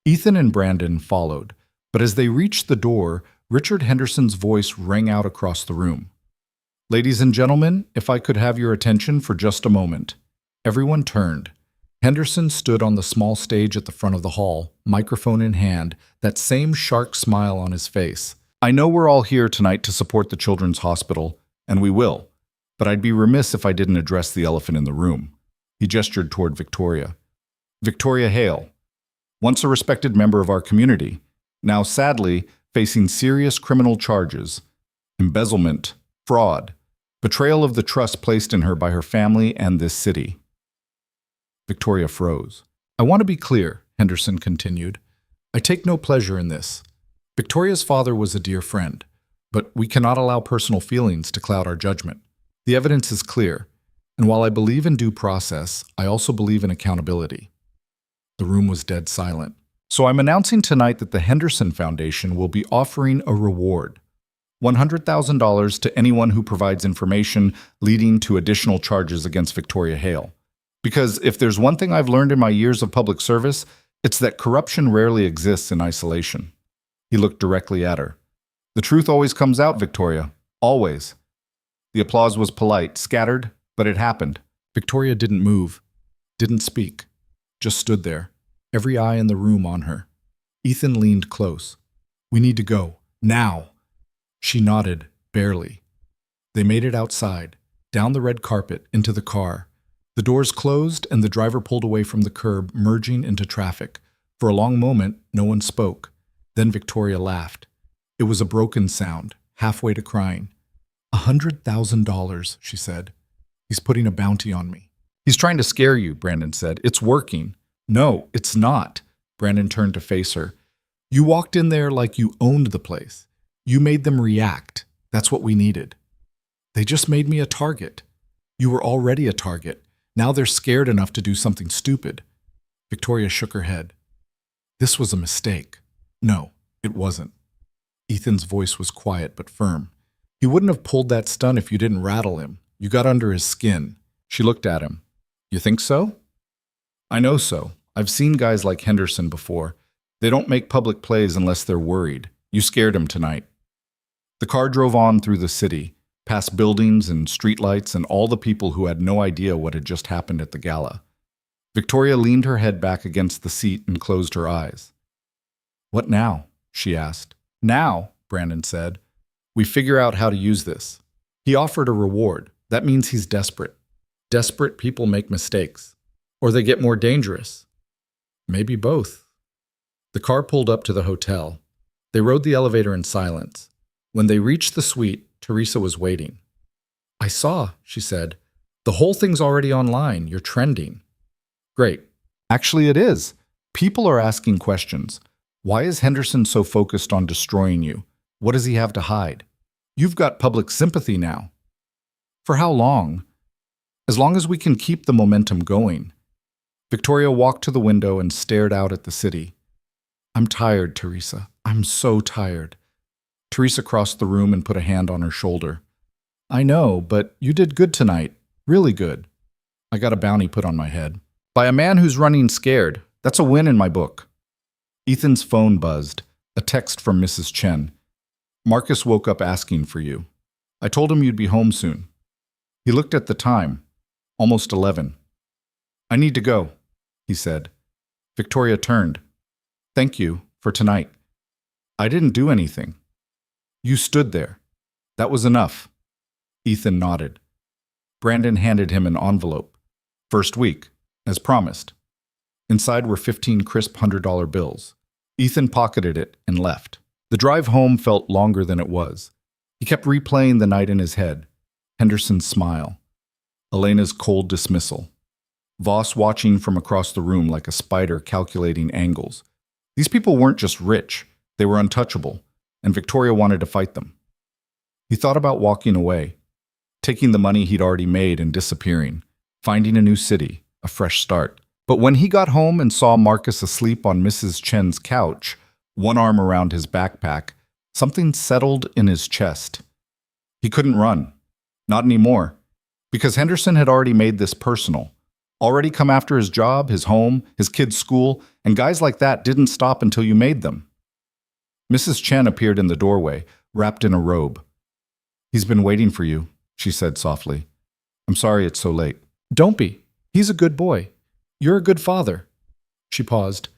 Ethan and Brandon followed, but as they reached the door, Richard Henderson's voice rang out across the room. Ladies and gentlemen, if I could have your attention for just a moment. Everyone turned. Henderson stood on the small stage at the front of the hall, microphone in hand, that same shark smile on his face. I know we're all here tonight to support the Children's Hospital, and we will, but I'd be remiss if I didn't address the elephant in the room. He gestured toward Victoria. Victoria Hale, once a respected member of our community, now sadly facing serious criminal charges, embezzlement, fraud, betrayal of the trust placed in her by her family and this city. Victoria froze. I want to be clear, Henderson continued. I take no pleasure in this. Victoria's father was a dear friend, but we cannot allow personal feelings to cloud our judgment. The evidence is clear, and while I believe in due process, I also believe in accountability. The room was dead silent. So I'm announcing tonight that the Henderson Foundation will be offering a reward. $100,000 to anyone who provides information leading to additional charges against Victoria Hale. Because if there's one thing I've learned in my years of public service, it's that corruption rarely exists in isolation. He looked directly at her. The truth always comes out, Victoria. Always. The applause was polite, scattered, but it happened. Victoria didn't move, didn't speak, just stood there, every eye in the room on her. Ethan leaned close. We need to go. Now. She nodded, barely. They made it outside, down the red carpet, into the car. The doors closed and the driver pulled away from the curb, merging into traffic. For a long moment, no one spoke. Then Victoria laughed. It was a broken sound, halfway to crying. $100,000, she said. He's putting a bounty on me. He's trying to scare you, Brandon said. It's working. No, it's not. Brandon turned to face her. You walked in there like you owned the place. You made them react. That's what we needed. They just made me a target. You were already a target. Now they're scared enough to do something stupid. Victoria shook her head. This was a mistake. No, it wasn't. Ethan's voice was quiet but firm. He wouldn't have pulled that stunt if you didn't rattle him. You got under his skin. She looked at him. You think so? I know so. I've seen guys like Henderson before. They don't make public plays unless they're worried. You scared him tonight. The car drove on through the city, past buildings and streetlights and all the people who had no idea what had just happened at the gala. Victoria leaned her head back against the seat and closed her eyes. What now? She asked. Now, Brandon said, we figure out how to use this. He offered a reward. That means he's desperate. Desperate people make mistakes. Or they get more dangerous. Maybe both. The car pulled up to the hotel. They rode the elevator in silence. When they reached the suite, Teresa was waiting. I saw, she said. The whole thing's already online. You're trending. Great. Actually, it is. People are asking questions. Why is Henderson so focused on destroying you? What does he have to hide? You've got public sympathy now. For how long? As long as we can keep the momentum going. Victoria walked to the window and stared out at the city. I'm tired, Teresa. I'm so tired. Teresa crossed the room and put a hand on her shoulder. I know, but you did good tonight. Really good. I got a bounty put on my head. By a man who's running scared. That's a win in my book. Ethan's phone buzzed. A text from Mrs. Chen. Marcus woke up asking for you. I told him you'd be home soon. He looked at the time. Almost 11. I need to go, he said. Victoria turned. Thank you for tonight. I didn't do anything. You stood there. That was enough. Ethan nodded. Brandon handed him an envelope. First week, as promised. Inside were 15 crisp $100 bills. Ethan pocketed it and left. The drive home felt longer than it was. He kept replaying the night in his head. Henderson's smile. Elena's cold dismissal. Voss watching from across the room like a spider calculating angles. These people weren't just rich. They were untouchable, and Victoria wanted to fight them. He thought about walking away, taking the money he'd already made and disappearing, finding a new city, a fresh start. But when he got home and saw Marcus asleep on Mrs. Chen's couch, one arm around his backpack, something settled in his chest. He couldn't run. Not anymore. Because Henderson had already made this personal. Already come after his job, his home, his kids' school, and guys like that didn't stop until you made them. Mrs. Chen appeared in the doorway, wrapped in a robe. He's been waiting for you, she said softly. I'm sorry it's so late. Don't be. He's a good boy. You're a good father. She paused.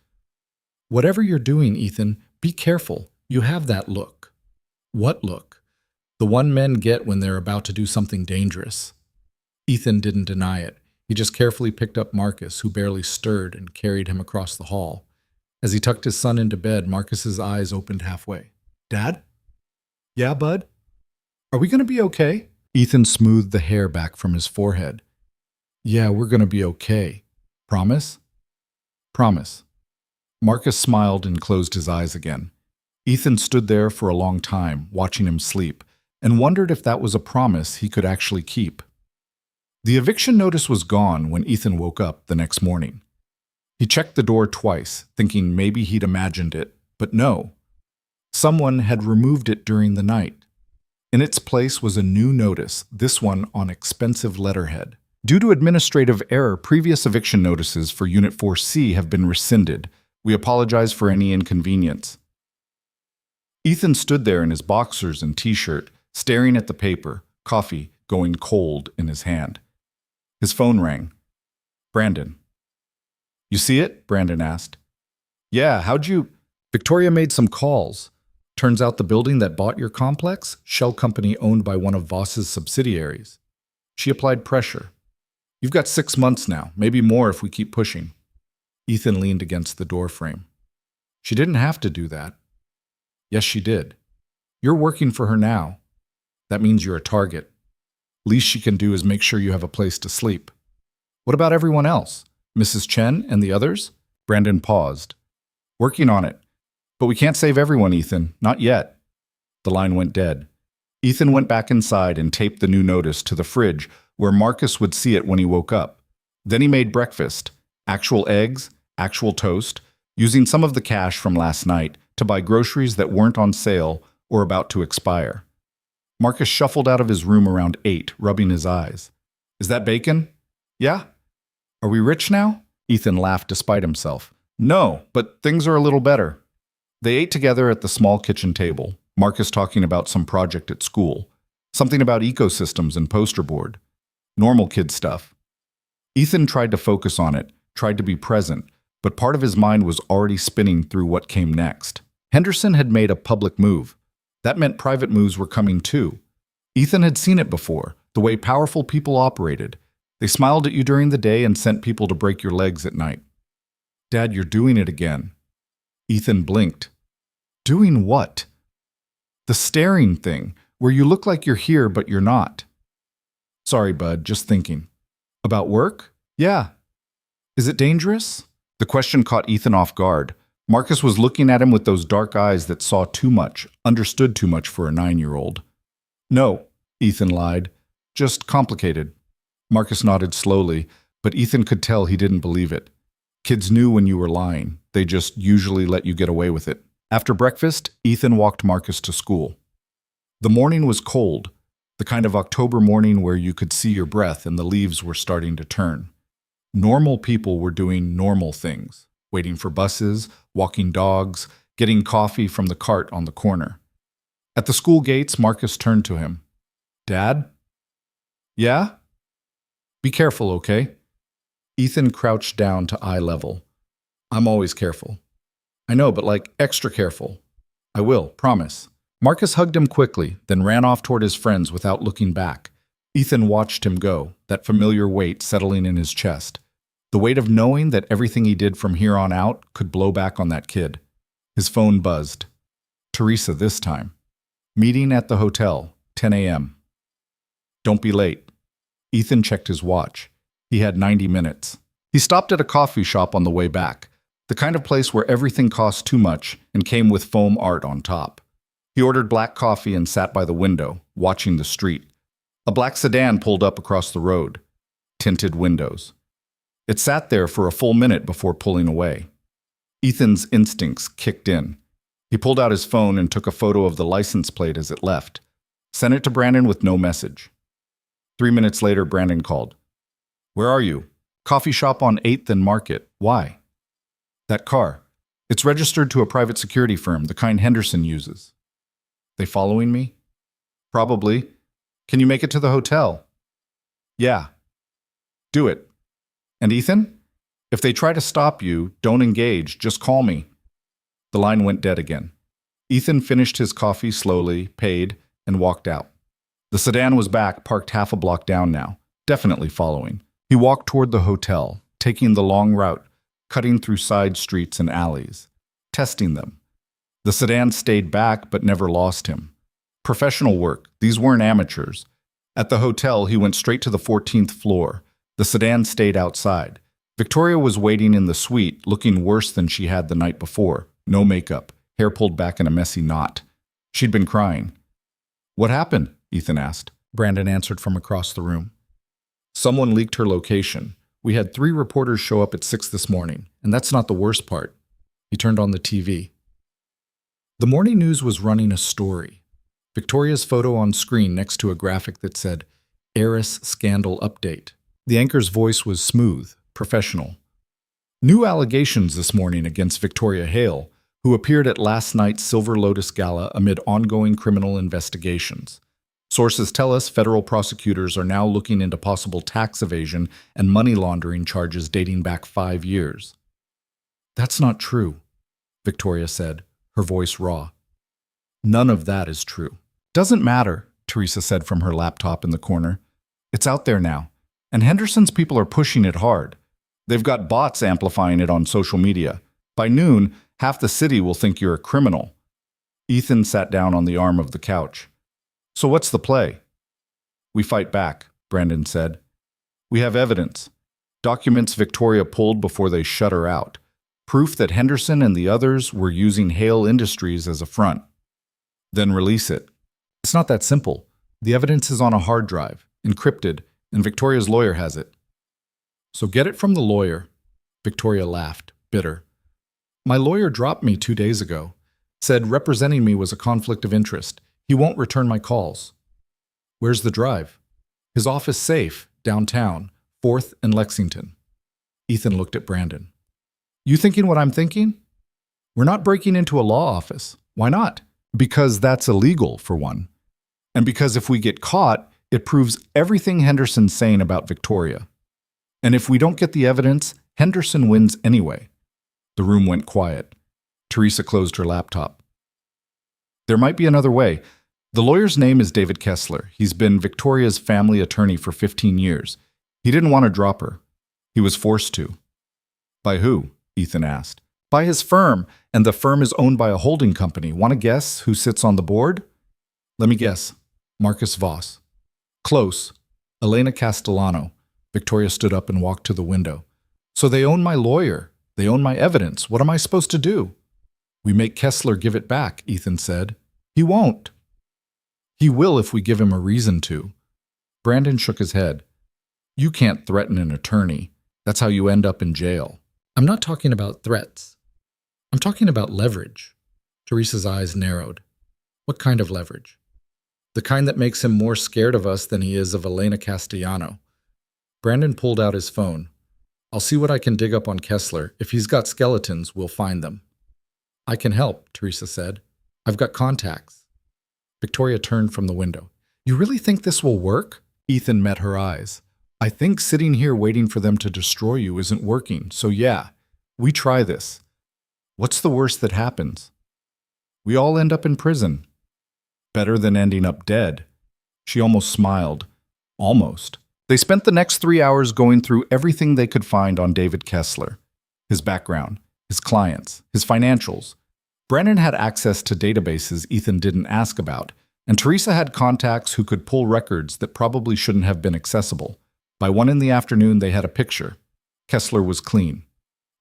Whatever you're doing, Ethan, be careful. You have that look. What look? The one men get when they're about to do something dangerous. Ethan didn't deny it. He just carefully picked up Marcus, who barely stirred, and carried him across the hall. As he tucked his son into bed, Marcus's eyes opened halfway. Dad? Yeah, bud? Are we going to be okay? Ethan smoothed the hair back from his forehead. Yeah, we're going to be okay. Promise? Promise. Marcus smiled and closed his eyes again. Ethan stood there for a long time, watching him sleep, and wondered if that was a promise he could actually keep. The eviction notice was gone when Ethan woke up the next morning. He checked the door twice, thinking maybe he'd imagined it, but no. Someone had removed it during the night. In its place was a new notice, this one on expensive letterhead. Due to administrative error, previous eviction notices for Unit 4C have been rescinded. We apologize for any inconvenience. Ethan stood there in his boxers and t-shirt, staring at the paper, coffee going cold in his hand. His phone rang. Brandon. You see it? Brandon asked. Yeah, how'd you... Victoria made some calls. Turns out the building that bought your complex, shell company owned by one of Voss's subsidiaries. She applied pressure. You've got 6 months now, maybe more if we keep pushing. Ethan leaned against the doorframe. She didn't have to do that. Yes, she did. You're working for her now. That means you're a target. Least she can do is make sure you have a place to sleep. What about everyone else? Mrs. Chen and the others? Brandon paused. Working on it. But we can't save everyone, Ethan. Not yet. The line went dead. Ethan went back inside and taped the new notice to the fridge where Marcus would see it when he woke up. Then he made breakfast. Actual eggs, actual toast, using some of the cash from last night to buy groceries that weren't on sale or about to expire. Marcus shuffled out of his room around 8, rubbing his eyes. Is that bacon? Yeah. Are we rich now? Ethan laughed despite himself. No, but things are a little better. They ate together at the small kitchen table, Marcus talking about some project at school, something about ecosystems and poster board. Normal kid stuff. Ethan tried to focus on it, tried to be present, but part of his mind was already spinning through what came next. Henderson had made a public move. That meant private moves were coming too. Ethan had seen it before, the way powerful people operated. They smiled at you during the day and sent people to break your legs at night. Dad, you're doing it again. Ethan blinked. Doing what? The staring thing, where you look like you're here but you're not. Sorry, bud, just thinking. About work? Yeah. Is it dangerous? The question caught Ethan off guard. Marcus was looking at him with those dark eyes that saw too much, understood too much for a 9-year-old. No, Ethan lied. Just complicated. Marcus nodded slowly, but Ethan could tell he didn't believe it. Kids knew when you were lying. They just usually let you get away with it. After breakfast, Ethan walked Marcus to school. The morning was cold, the kind of October morning where you could see your breath and the leaves were starting to turn. Normal people were doing normal things, waiting for buses, walking dogs, getting coffee from the cart on the corner. At the school gates, Marcus turned to him. Dad? Yeah? Be careful, okay? Ethan crouched down to eye level. I'm always careful. I know, but like extra careful. I will, promise. Marcus hugged him quickly, then ran off toward his friends without looking back. Ethan watched him go, that familiar weight settling in his chest. The weight of knowing that everything he did from here on out could blow back on that kid. His phone buzzed. Teresa this time. Meeting at the hotel, 10 a.m. Don't be late. Ethan checked his watch. He had 90 minutes. He stopped at a coffee shop on the way back, the kind of place where everything cost too much and came with foam art on top. He ordered black coffee and sat by the window, watching the street. A black sedan pulled up across the road. Tinted windows. It sat there for a full minute before pulling away. Ethan's instincts kicked in. He pulled out his phone and took a photo of the license plate as it left. Sent it to Brandon with no message. 3 minutes later, Brandon called. Where are you? Coffee shop on 8th and Market. Why? That car. It's registered to a private security firm, the kind Henderson uses. They following me? Probably. Can you make it to the hotel? Yeah. Do it. And Ethan? If they try to stop you, don't engage, just call me. The line went dead again. Ethan finished his coffee slowly, paid, and walked out. The sedan was back, parked half a block down now, definitely following. He walked toward the hotel, taking the long route, cutting through side streets and alleys, testing them. The sedan stayed back but never lost him. Professional work, these weren't amateurs. At the hotel, he went straight to the 14th floor. The sedan stayed outside. Victoria was waiting in the suite, looking worse than she had the night before. No makeup, hair pulled back in a messy knot. She'd been crying. What happened? Ethan asked. Brandon answered from across the room. Someone leaked her location. We had 3 reporters show up at 6 this morning, and that's not the worst part. He turned on the TV. The morning news was running a story. Victoria's photo on screen next to a graphic that said, Heiress Scandal Update. The anchor's voice was smooth, professional. New allegations this morning against Victoria Hale, who appeared at last night's Silver Lotus Gala amid ongoing criminal investigations. Sources tell us federal prosecutors are now looking into possible tax evasion and money laundering charges dating back 5 years. That's not true, Victoria said, her voice raw. None of that is true. Doesn't matter, Teresa said from her laptop in the corner. It's out there now, and Henderson's people are pushing it hard. They've got bots amplifying it on social media. By noon, half the city will think you're a criminal. Ethan sat down on the arm of the couch. So what's the play? We fight back, Brandon said. We have evidence. Documents Victoria pulled before they shut her out. Proof that Henderson and the others were using Hale Industries as a front. Then release it. It's not that simple. The evidence is on a hard drive, encrypted, and Victoria's lawyer has it. So get it from the lawyer. Victoria laughed, bitter. My lawyer dropped me 2 days ago. Said representing me was a conflict of interest. He won't return my calls. Where's the drive? His office safe, downtown, 4th and Lexington. Ethan looked at Brandon. You thinking what I'm thinking? We're not breaking into a law office. Why not? Because that's illegal, for one. And because if we get caught, it proves everything Henderson's saying about Victoria. And if we don't get the evidence, Henderson wins anyway. The room went quiet. Teresa closed her laptop. There might be another way. The lawyer's name is David Kessler. He's been Victoria's family attorney for 15 years. He didn't want to drop her. He was forced to. By who? Ethan asked. By his firm, and the firm is owned by a holding company. Want to guess who sits on the board? Let me guess. Marcus Voss. Close. Elena Castellano. Victoria stood up and walked to the window. So they own my lawyer. They own my evidence. What am I supposed to do? We make Kessler give it back, Ethan said. He won't. He will if we give him a reason to. Brandon shook his head. You can't threaten an attorney. That's how you end up in jail. I'm not talking about threats. I'm talking about leverage. Teresa's eyes narrowed. What kind of leverage? The kind that makes him more scared of us than he is of Elena Castellano. Brandon pulled out his phone. I'll see what I can dig up on Kessler. If he's got skeletons, we'll find them. I can help, Teresa said. I've got contacts. Victoria turned from the window. You really think this will work? Ethan met her eyes. I think sitting here waiting for them to destroy you isn't working, so yeah, we try this. What's the worst that happens? We all end up in prison. Better than ending up dead. She almost smiled. Almost. They spent the next 3 hours going through everything they could find on David Kessler. His background, his clients, his financials. Brandon had access to databases Ethan didn't ask about, and Teresa had contacts who could pull records that probably shouldn't have been accessible. By 1 in the afternoon, they had a picture. Kessler was clean.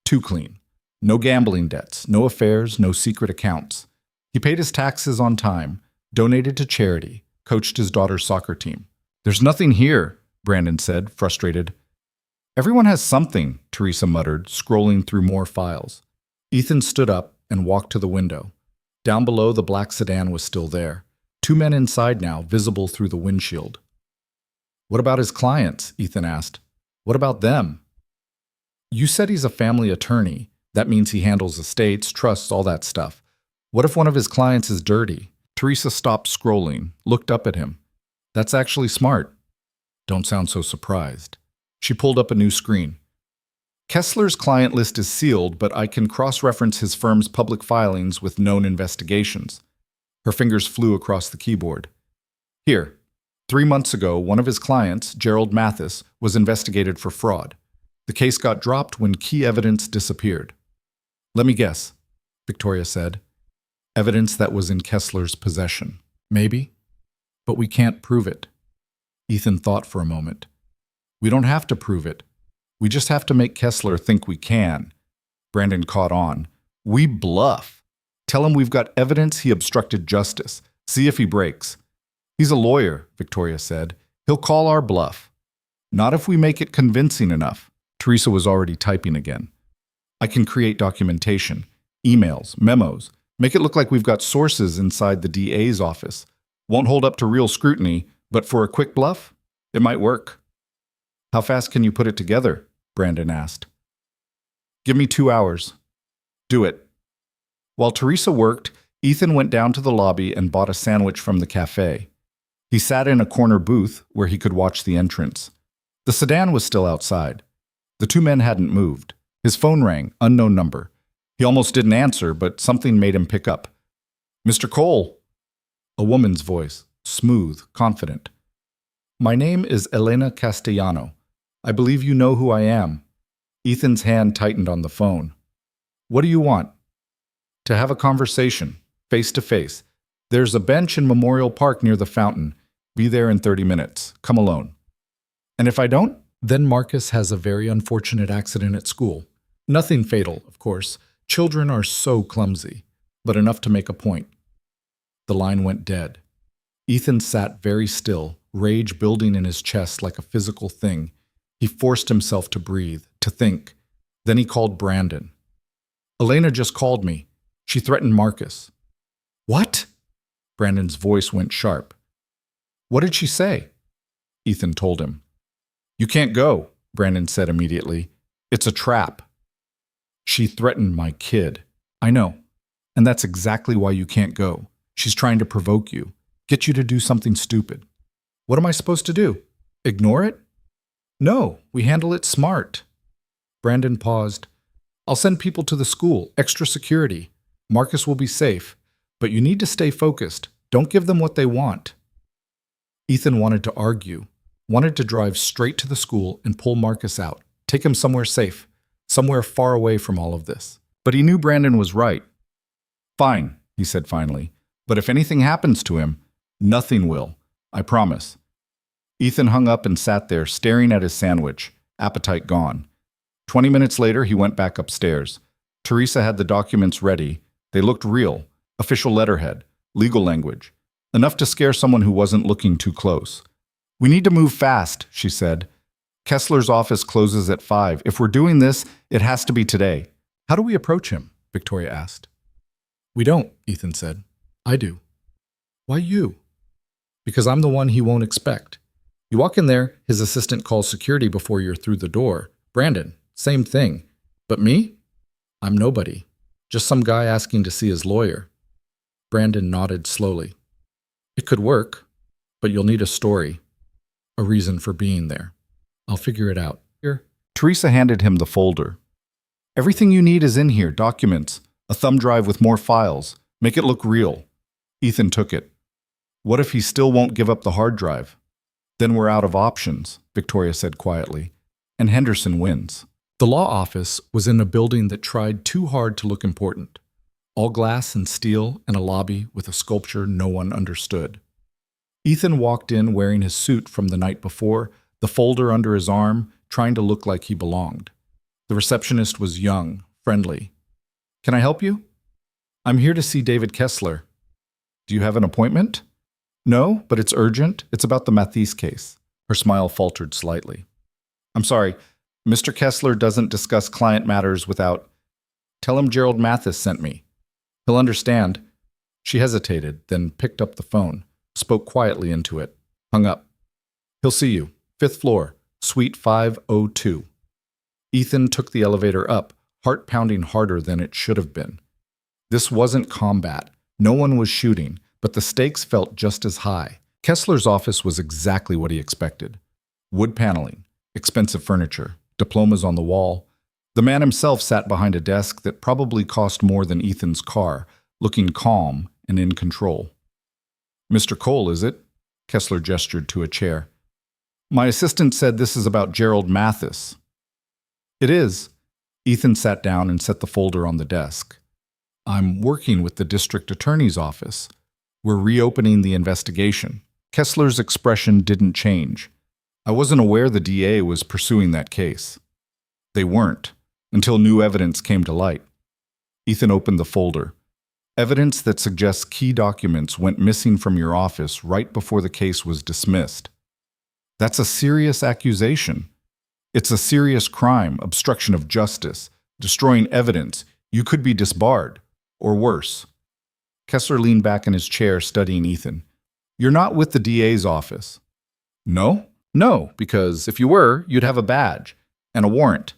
Too clean. No gambling debts, no affairs, no secret accounts. He paid his taxes on time, donated to charity, coached his daughter's soccer team. There's nothing here, Brandon said, frustrated. Everyone has something, Teresa muttered, scrolling through more files. Ethan stood up and walked to the window. Down below, the black sedan was still there. 2 men inside now, visible through the windshield. What about his clients? Ethan asked. What about them? You said he's a family attorney. That means he handles estates, trusts, all that stuff. What if one of his clients is dirty? Teresa stopped scrolling, looked up at him. That's actually smart. Don't sound so surprised. She pulled up a new screen. Kessler's client list is sealed, but I can cross-reference his firm's public filings with known investigations. Her fingers flew across the keyboard. Here. 3 months ago, one of his clients, Gerald Mathis, was investigated for fraud. The case got dropped when key evidence disappeared. Let me guess, Victoria said. Evidence that was in Kessler's possession. Maybe. But we can't prove it. Ethan thought for a moment. We don't have to prove it. We just have to make Kessler think we can. Brandon caught on. We bluff. Tell him we've got evidence he obstructed justice. See if he breaks. He's a lawyer, Victoria said. He'll call our bluff. Not if we make it convincing enough. Teresa was already typing again. I can create documentation, emails, memos, make it look like we've got sources inside the DA's office. Won't hold up to real scrutiny, but for a quick bluff, it might work. How fast can you put it together? Brandon asked. Give me 2 hours. Do it. While Teresa worked, Ethan went down to the lobby and bought a sandwich from the cafe. He sat in a corner booth where he could watch the entrance. The sedan was still outside. The 2 men hadn't moved. His phone rang, unknown number. He almost didn't answer, but something made him pick up. Mr. Cole. A woman's voice, smooth, confident. My name is Elena Castellano. I believe you know who I am. Ethan's hand tightened on the phone. What do you want? To have a conversation, face to face. There's a bench in Memorial Park near the fountain. Be there in 30 minutes. Come alone. And if I don't? Then Marcus has a very unfortunate accident at school. Nothing fatal, of course. Children are so clumsy, but enough to make a point. The line went dead. Ethan sat very still, rage building in his chest like a physical thing. He forced himself to breathe, to think. Then he called Brandon. Elena just called me. She threatened Marcus. What? Brandon's voice went sharp. What did she say? Ethan told him. You can't go, Brandon said immediately. It's a trap. She threatened my kid. I know. And that's exactly why you can't go. She's trying to provoke you, get you to do something stupid. What am I supposed to do? Ignore it? No, we handle it smart. Brandon paused. I'll send people to the school, extra security. Marcus will be safe, but you need to stay focused. Don't give them what they want. Ethan wanted to argue, wanted to drive straight to the school and pull Marcus out, take him somewhere safe, somewhere far away from all of this. But he knew Brandon was right. Fine, he said finally, but if anything happens to him, nothing will, I promise. Ethan hung up and sat there, staring at his sandwich, appetite gone. 20 minutes later, he went back upstairs. Teresa had the documents ready. They looked real, official letterhead, legal language, enough to scare someone who wasn't looking too close. We need to move fast, she said. Kessler's office closes at 5. If we're doing this, it has to be today. How do we approach him? Victoria asked. We don't, Ethan said. I do. Why you? Because I'm the one he won't expect. You walk in there, his assistant calls security before you're through the door. Brandon, same thing. But me? I'm nobody. Just some guy asking to see his lawyer. Brandon nodded slowly. It could work, but you'll need a story, a reason for being there. I'll figure it out. Here. Teresa handed him the folder. Everything you need is in here, documents, a thumb drive with more files. Make it look real. Ethan took it. What if he still won't give up the hard drive? Then we're out of options, Victoria said quietly, and Henderson wins. The law office was in a building that tried too hard to look important. All glass and steel and a lobby with a sculpture no one understood. Ethan walked in wearing his suit from the night before, the folder under his arm, trying to look like he belonged. The receptionist was young, friendly. Can I help you? I'm here to see David Kessler. Do you have an appointment? No, but it's urgent. It's about the Mathis case. Her smile faltered slightly. I'm sorry, Mr. Kessler doesn't discuss client matters without... Tell him Gerald Mathis sent me. He'll understand. She hesitated, then picked up the phone, spoke quietly into it, hung up. He'll see you. 5th floor, suite 502. Ethan took the elevator up, heart pounding harder than it should have been. This wasn't combat. No one was shooting, but the stakes felt just as high. Kessler's office was exactly what he expected. Wood paneling, expensive furniture, diplomas on the wall. The man himself sat behind a desk that probably cost more than Ethan's car, looking calm and in control. Mr. Cole, is it? Kessler gestured to a chair. My assistant said this is about Gerald Mathis. It is. Ethan sat down and set the folder on the desk. I'm working with the district attorney's office. We're reopening the investigation. Kessler's expression didn't change. I wasn't aware the DA was pursuing that case. They weren't, until new evidence came to light. Ethan opened the folder. Evidence that suggests key documents went missing from your office right before the case was dismissed. That's a serious accusation. It's a serious crime, obstruction of justice, destroying evidence. You could be disbarred, or worse. Kessler leaned back in his chair, studying Ethan. You're not with the DA's office. No? No, because if you were, you'd have a badge and a warrant.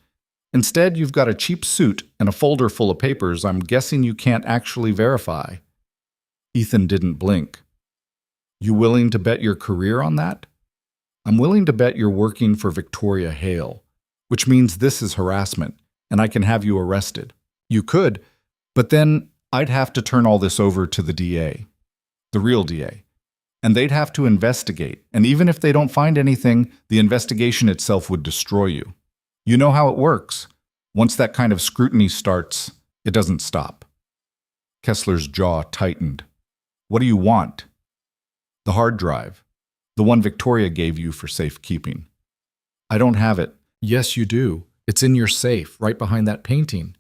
Instead, you've got a cheap suit and a folder full of papers I'm guessing you can't actually verify. Ethan didn't blink. You willing to bet your career on that? I'm willing to bet you're working for Victoria Hale, which means this is harassment, and I can have you arrested. You could, but then I'd have to turn all this over to the DA, the real DA, and they'd have to investigate, and even if they don't find anything, the investigation itself would destroy you. You know how it works. Once that kind of scrutiny starts, it doesn't stop. Kessler's jaw tightened. What do you want? The hard drive. The one Victoria gave you for safekeeping. I don't have it. Yes, you do. It's in your safe, right behind that painting.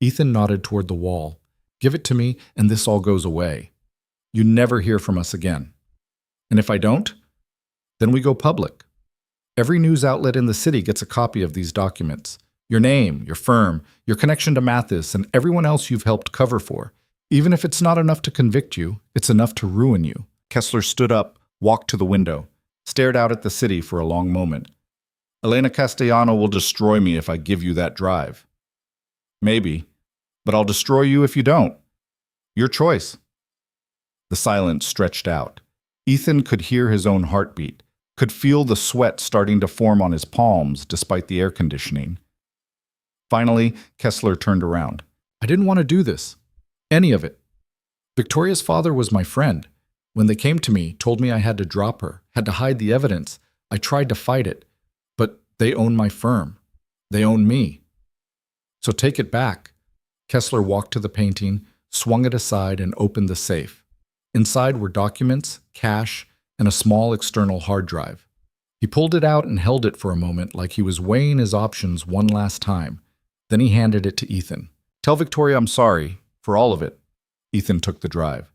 Ethan nodded toward the wall. Give it to me, and this all goes away. You never hear from us again. And if I don't, then we go public. Every news outlet in the city gets a copy of these documents. Your name, your firm, your connection to Mathis, and everyone else you've helped cover for. Even if it's not enough to convict you, it's enough to ruin you. Kessler stood up, walked to the window, stared out at the city for a long moment. Elena Castellano will destroy me if I give you that drive. Maybe, but I'll destroy you if you don't. Your choice. The silence stretched out. Ethan could hear his own heartbeat, could feel the sweat starting to form on his palms despite the air conditioning. Finally, Kessler turned around. I didn't want to do this. Any of it. Victoria's father was my friend. When they came to me, told me I had to drop her, had to hide the evidence, I tried to fight it. But they own my firm. They own me. So take it back. Kessler walked to the painting, swung it aside, and opened the safe. Inside were documents, cash, and a small external hard drive. He pulled it out and held it for a moment like he was weighing his options one last time. Then he handed it to Ethan. Tell Victoria I'm sorry for all of it. Ethan took the drive.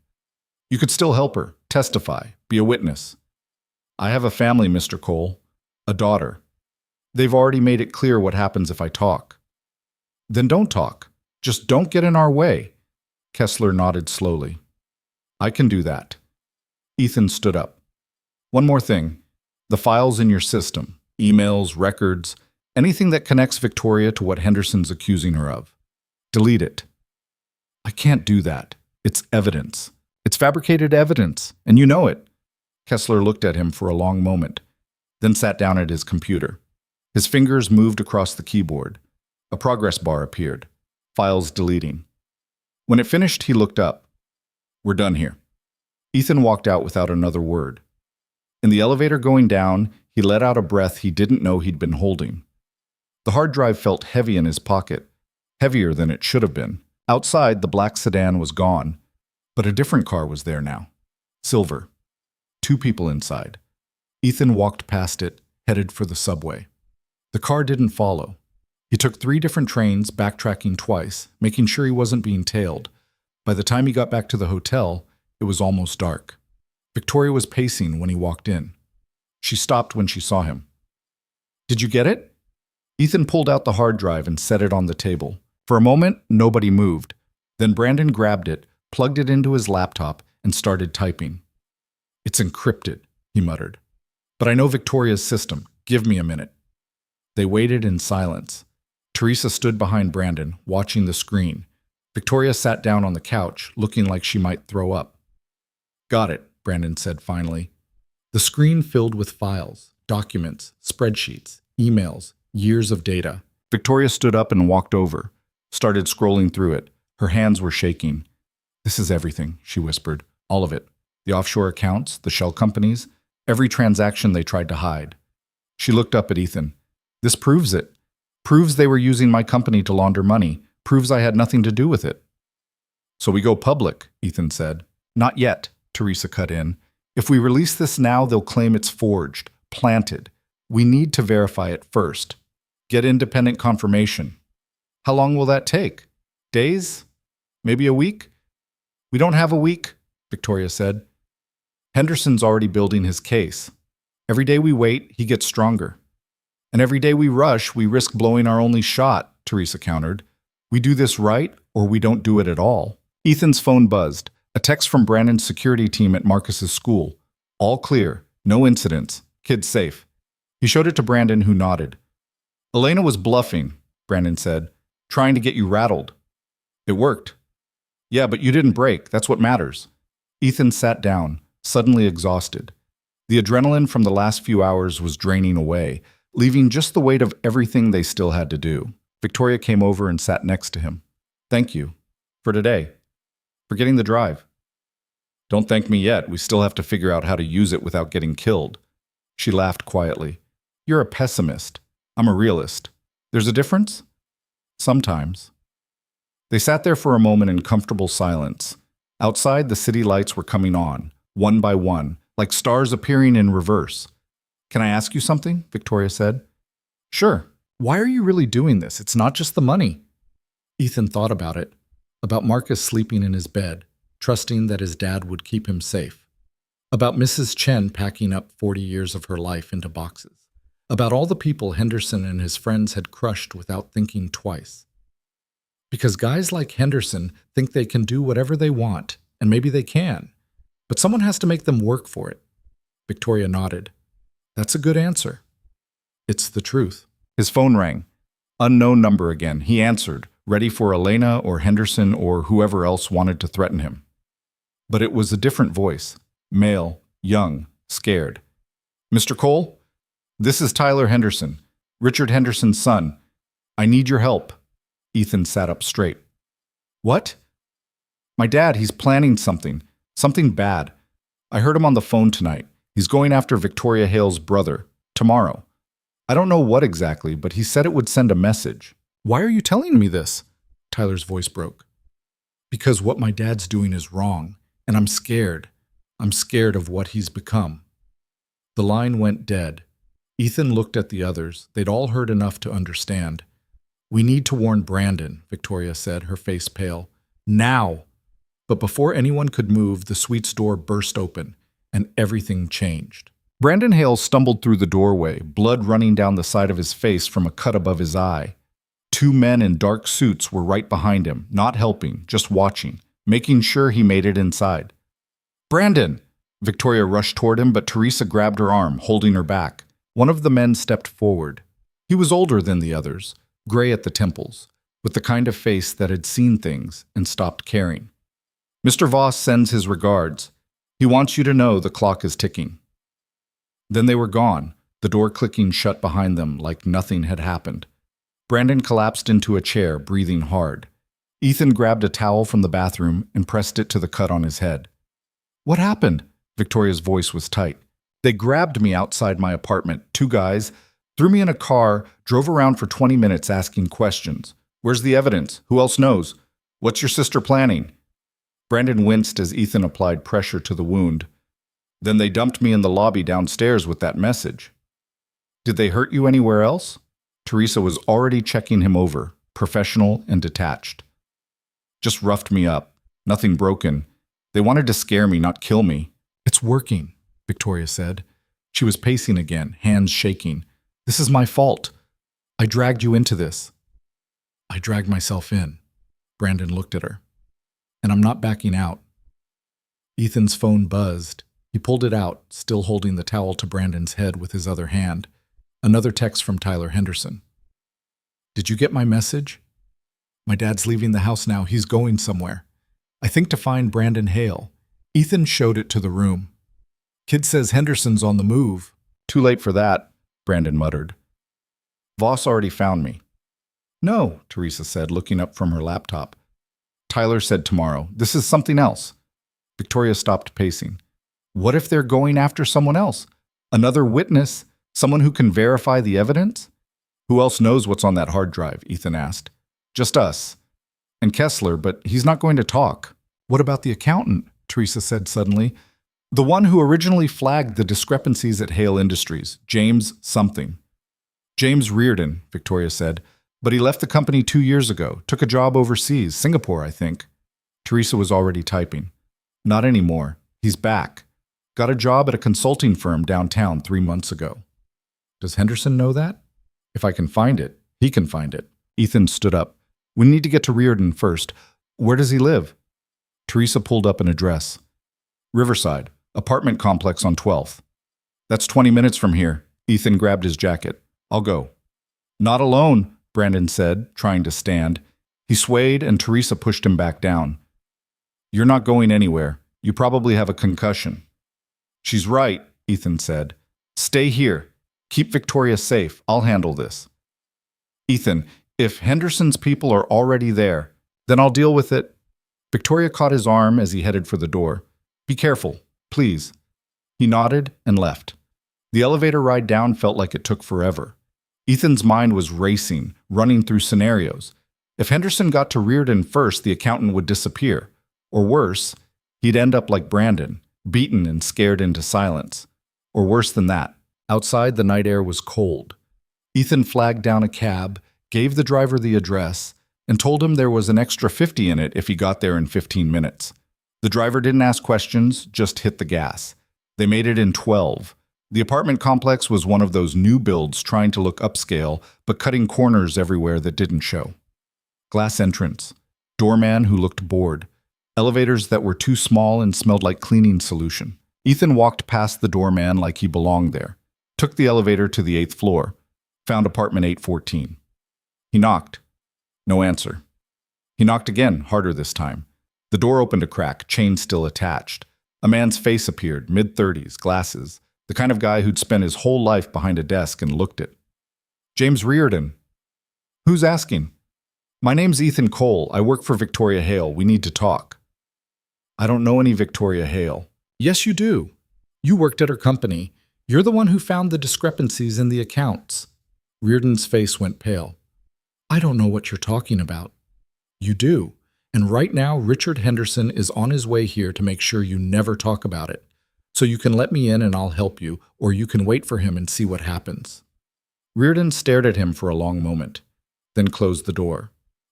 You could still help her, testify, be a witness. I have a family, Mr. Cole, a daughter. They've already made it clear what happens if I talk. Then don't talk. Just don't get in our way. Kessler nodded slowly. I can do that. Ethan stood up. One more thing. The files in your system, emails, records, anything that connects Victoria to what Henderson's accusing her of. Delete it. I can't do that. It's evidence. It's fabricated evidence, and you know it. Kessler looked at him for a long moment, then sat down at his computer. His fingers moved across the keyboard. A progress bar appeared. Files deleting. When it finished, he looked up. We're done here. Ethan walked out without another word. In the elevator going down, he let out a breath he didn't know he'd been holding. The hard drive felt heavy in his pocket, heavier than it should have been. Outside, the black sedan was gone, but a different car was there now. Silver. 2 people inside. Ethan walked past it, headed for the subway. The car didn't follow. He took 3 different trains, backtracking twice, making sure he wasn't being tailed. By the time he got back to the hotel, it was almost dark. Victoria was pacing when he walked in. She stopped when she saw him. Did you get it? Ethan pulled out the hard drive and set it on the table. For a moment, nobody moved. Then Brandon grabbed it, plugged it into his laptop, and started typing. It's encrypted, he muttered. But I know Victoria's system. Give me a minute. They waited in silence. Teresa stood behind Brandon, watching the screen. Victoria sat down on the couch, looking like she might throw up. Got it, Brandon said finally. The screen filled with files, documents, spreadsheets, emails, years of data. Victoria stood up and walked over, started scrolling through it. Her hands were shaking. This is everything, she whispered. All of it. The offshore accounts, the shell companies, every transaction they tried to hide. She looked up at Ethan. This proves it. Proves they were using my company to launder money. Proves I had nothing to do with it. So we go public, Ethan said. Not yet, Teresa cut in. If we release this now, they'll claim it's forged, planted. We need to verify it first. Get independent confirmation. How long will that take? Days? Maybe a week? We don't have a week, Victoria said. Henderson's already building his case. Every day we wait, he gets stronger. And every day we rush, we risk blowing our only shot, Teresa countered. We do this right, or we don't do it at all. Ethan's phone buzzed. A text from Brandon's security team at Marcus's school. All clear. No incidents. Kids safe. He showed it to Brandon, who nodded. Elena was bluffing, Brandon said, trying to get you rattled. It worked. Yeah, but you didn't break. That's what matters. Ethan sat down, suddenly exhausted. The adrenaline from the last few hours was draining away, leaving just the weight of everything they still had to do. Victoria came over and sat next to him. Thank you. For today. For getting the drive. Don't thank me yet. We still have to figure out how to use it without getting killed. She laughed quietly. You're a pessimist. I'm a realist. There's a difference? Sometimes. They sat there for a moment in comfortable silence. Outside, the city lights were coming on, one by one, like stars appearing in reverse. Can I ask you something? Victoria said. Sure. Why are you really doing this? It's not just the money. Ethan thought about it, about Marcus sleeping in his bed, trusting that his dad would keep him safe, about Mrs. Chen packing up 40 years of her life into boxes, about all the people Henderson and his friends had crushed without thinking twice. Because guys like Henderson think they can do whatever they want, and maybe they can, but someone has to make them work for it. Victoria nodded. That's a good answer. It's the truth. His phone rang. Unknown number again. He answered, ready for Elena or Henderson or whoever else wanted to threaten him. But it was a different voice. Male, young, scared. Mr. Cole? This is Tyler Henderson, Richard Henderson's son. I need your help. Ethan sat up straight. What? My dad, he's planning something bad. I heard him on the phone tonight. He's going after Victoria Hale's brother, tomorrow. I don't know what exactly, but he said it would send a message. Why are you telling me this? Tyler's voice broke. Because what my dad's doing is wrong, and I'm scared. I'm scared of what he's become. The line went dead. Ethan looked at the others. They'd all heard enough to understand. We need to warn Brandon, Victoria said, her face pale. Now! But before anyone could move, the suite's door burst open, and everything changed. Brandon Hale stumbled through the doorway, blood running down the side of his face from a cut above his eye. Two men in dark suits were right behind him, not helping, just watching, making sure he made it inside. Brandon! Victoria rushed toward him, but Teresa grabbed her arm, holding her back. One of the men stepped forward. He was older than the others, gray at the temples, with the kind of face that had seen things and stopped caring. Mr. Voss sends his regards. He wants you to know the clock is ticking. Then they were gone, the door clicking shut behind them like nothing had happened. Brandon collapsed into a chair, breathing hard. Ethan grabbed a towel from the bathroom and pressed it to the cut on his head. What happened? Victoria's voice was tight. They grabbed me outside my apartment, two guys, threw me in a car, drove around for 20 minutes asking questions. Where's the evidence? Who else knows? What's your sister planning? Brandon winced as Ethan applied pressure to the wound. Then they dumped me in the lobby downstairs with that message. Did they hurt you anywhere else? Teresa was already checking him over, professional and detached. Just roughed me up. Nothing broken. They wanted to scare me, not kill me. It's working, Victoria said. She was pacing again, hands shaking. This is my fault. I dragged you into this. I dragged myself in. Brandon looked at her. And I'm not backing out. Ethan's phone buzzed. He pulled it out, still holding the towel to Brandon's head with his other hand. Another text from Tyler Henderson. Did you get my message? My dad's leaving the house now. He's going somewhere. I think to find Brandon Hale. Ethan showed it to the room. Kid says Henderson's on the move. Too late for that, Brandon muttered. Voss already found me. No, Teresa said, looking up from her laptop. Tyler said tomorrow. This is something else. Victoria stopped pacing. What if they're going after someone else? Another witness? Someone who can verify the evidence? Who else knows what's on that hard drive? Ethan asked. Just us. And Kessler, but he's not going to talk. What about the accountant? Teresa said suddenly. The one who originally flagged the discrepancies at Hale Industries, James something. James Reardon, Victoria said, but he left the company 2 years ago, took a job overseas, Singapore, I think. Teresa was already typing. Not anymore. He's back. Got a job at a consulting firm downtown 3 months ago. Does Henderson know that? If I can find it, he can find it. Ethan stood up. We need to get to Reardon first. Where does he live? Teresa pulled up an address. Riverside, apartment complex on 12th. That's 20 minutes from here. Ethan grabbed his jacket. I'll go. Not alone, Brandon said, trying to stand. He swayed and Teresa pushed him back down. You're not going anywhere. You probably have a concussion. She's right, Ethan said. Stay here. Keep Victoria safe. I'll handle this. Ethan, if Henderson's people are already there, then I'll deal with it. Victoria caught his arm as he headed for the door. Be careful, please. He nodded and left. The elevator ride down felt like it took forever. Ethan's mind was racing, running through scenarios. If Henderson got to Reardon first, the accountant would disappear. Or worse, He'd end up like Brandon, beaten and scared into silence. Or worse than that, outside the night air was cold. Ethan flagged down a cab, gave the driver the address, and told him there was an extra 50 in it if he got there in 15 minutes. The driver didn't ask questions, just hit the gas. They made it in 12. The apartment complex was one of those new builds trying to look upscale, but cutting corners everywhere that didn't show. Glass entrance. Doorman who looked bored. Elevators that were too small and smelled like cleaning solution. Ethan walked past the doorman like he belonged there. Took the elevator to the 8th floor. Found apartment 814. He knocked. No answer. He knocked again, harder this time. The door opened a crack, chain still attached. A man's face appeared, mid-30s, glasses, the kind of guy who'd spent his whole life behind a desk and looked it. James Reardon. Who's asking? My name's Ethan Cole. I work for Victoria Hale. We need to talk. I don't know any Victoria Hale. Yes, you do. You worked at her company. You're the one who found the discrepancies in the accounts. Reardon's face went pale. I don't know what you're talking about. You do. And right now, Richard Henderson is on his way here to make sure you never talk about it. So you can let me in and I'll help you, or you can wait for him and see what happens. Reardon stared at him for a long moment, then closed the door.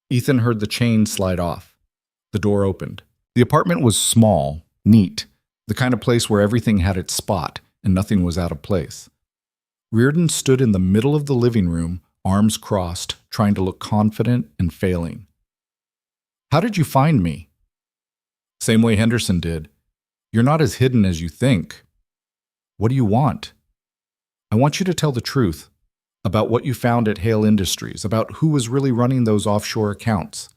Ethan heard the chain slide off. The door opened. The apartment was small, neat, the kind of place where everything had its spot and nothing was out of place. Reardon stood in the middle of the living room, arms crossed, trying to look confident and failing. How did you find me? Same way Henderson did. You're not as hidden as you think. What do you want? I want you to tell the truth about what you found at Hale Industries, about who was really running those offshore accounts.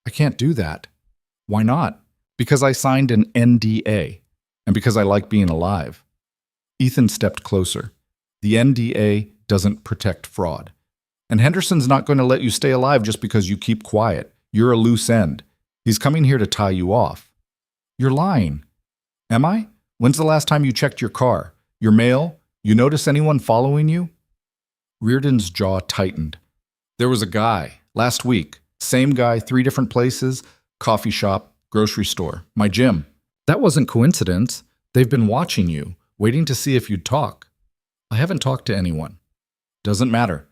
I can't do that. Why not? Because I signed an NDA, and because I like being alive. Ethan stepped closer. The NDA doesn't protect fraud. And Henderson's not going to let you stay alive just because you keep quiet. You're a loose end. He's coming here to tie you off. You're lying. Am I? When's the last time you checked your car? Your mail? You notice anyone following you? Reardon's jaw tightened. There was a guy, last week. Same guy, 3 different places, coffee shop, grocery store, my gym. That wasn't coincidence. They've been watching you, waiting to see if you'd talk. I haven't talked to anyone. Doesn't matter.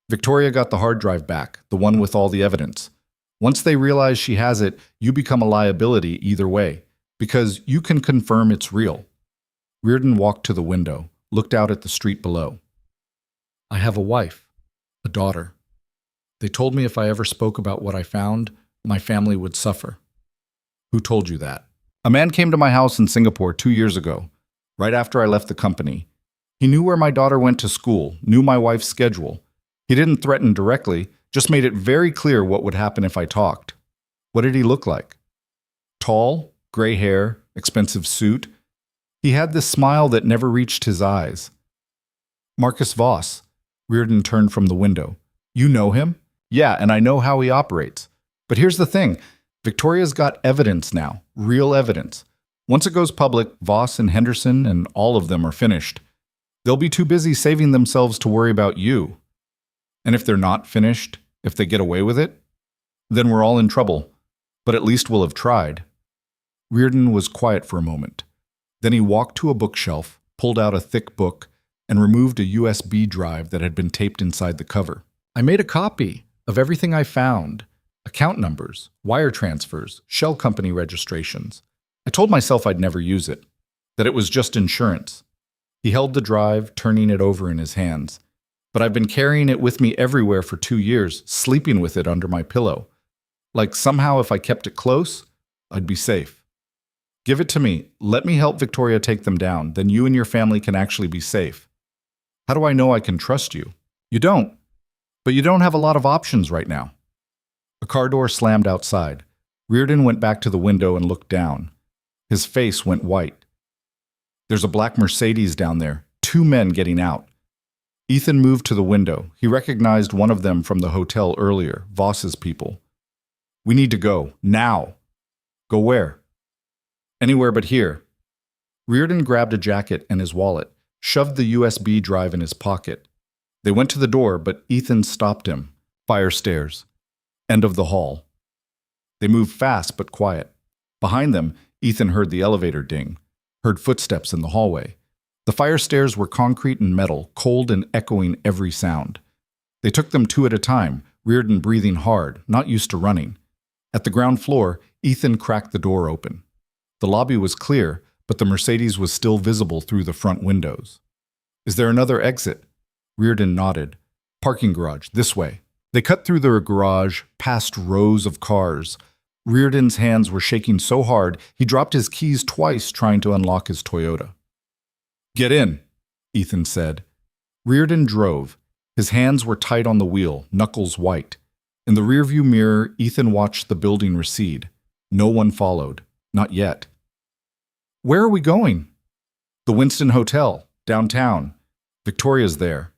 Victoria got the hard drive back, the one with all the evidence. Once they realize she has it, you become a liability either way, because you can confirm it's real. Reardon walked to the window, looked out at the street below. I have a wife, a daughter. They told me if I ever spoke about what I found, my family would suffer. Who told you that? A man came to my house in Singapore 2 years ago, right after I left the company. He knew where my daughter went to school, knew my wife's schedule. He didn't threaten directly, just made it very clear what would happen if I talked. What did he look like? Tall, gray hair, expensive suit. He had this smile that never reached his eyes. Marcus Voss. Reardon turned from the window. You know him? Yeah, and I know how he operates. But here's the thing. Victoria's got evidence now, real evidence. Once it goes public, Voss and Henderson and all of them are finished. They'll be too busy saving themselves to worry about you. And if they're not finished, if they get away with it, then we're all in trouble. But at least we'll have tried. Reardon was quiet for a moment. Then he walked to a bookshelf, pulled out a thick book, and removed a USB drive that had been taped inside the cover. I made a copy of everything I found. Account numbers, wire transfers, shell company registrations. I told myself I'd never use it, that it was just insurance. He held the drive, turning it over in his hands. But I've been carrying it with me everywhere for 2 years, sleeping with it under my pillow. Like somehow if I kept it close, I'd be safe. Give it to me. Let me help Victoria take them down. Then you and your family can actually be safe. How do I know I can trust you? You don't. But you don't have a lot of options right now. A car door slammed outside. Reardon went back to the window and looked down. His face went white. There's a black Mercedes down there. 2 men getting out. Ethan moved to the window. He recognized one of them from the hotel earlier, Voss's people. We need to go. Now. Go where? Anywhere but here. Reardon grabbed a jacket and his wallet, shoved the USB drive in his pocket. They went to the door, but Ethan stopped him. Fire stairs. End of the hall. They moved fast but quiet. Behind them, Ethan heard the elevator ding, heard footsteps in the hallway. The fire stairs were concrete and metal, cold and echoing every sound. They took them two at a time, Reardon breathing hard, not used to running. At the ground floor, Ethan cracked the door open. The lobby was clear, but the Mercedes was still visible through the front windows. "Is there another exit?" Reardon nodded. "Parking garage, this way." They cut through the garage, past rows of cars. Reardon's hands were shaking so hard, he dropped his keys twice trying to unlock his Toyota. "Get in," Ethan said. Reardon drove. His hands were tight on the wheel, knuckles white. In the rearview mirror, Ethan watched the building recede. No one followed. Not yet. "Where are we going?" "The Winston Hotel, downtown. Victoria's there."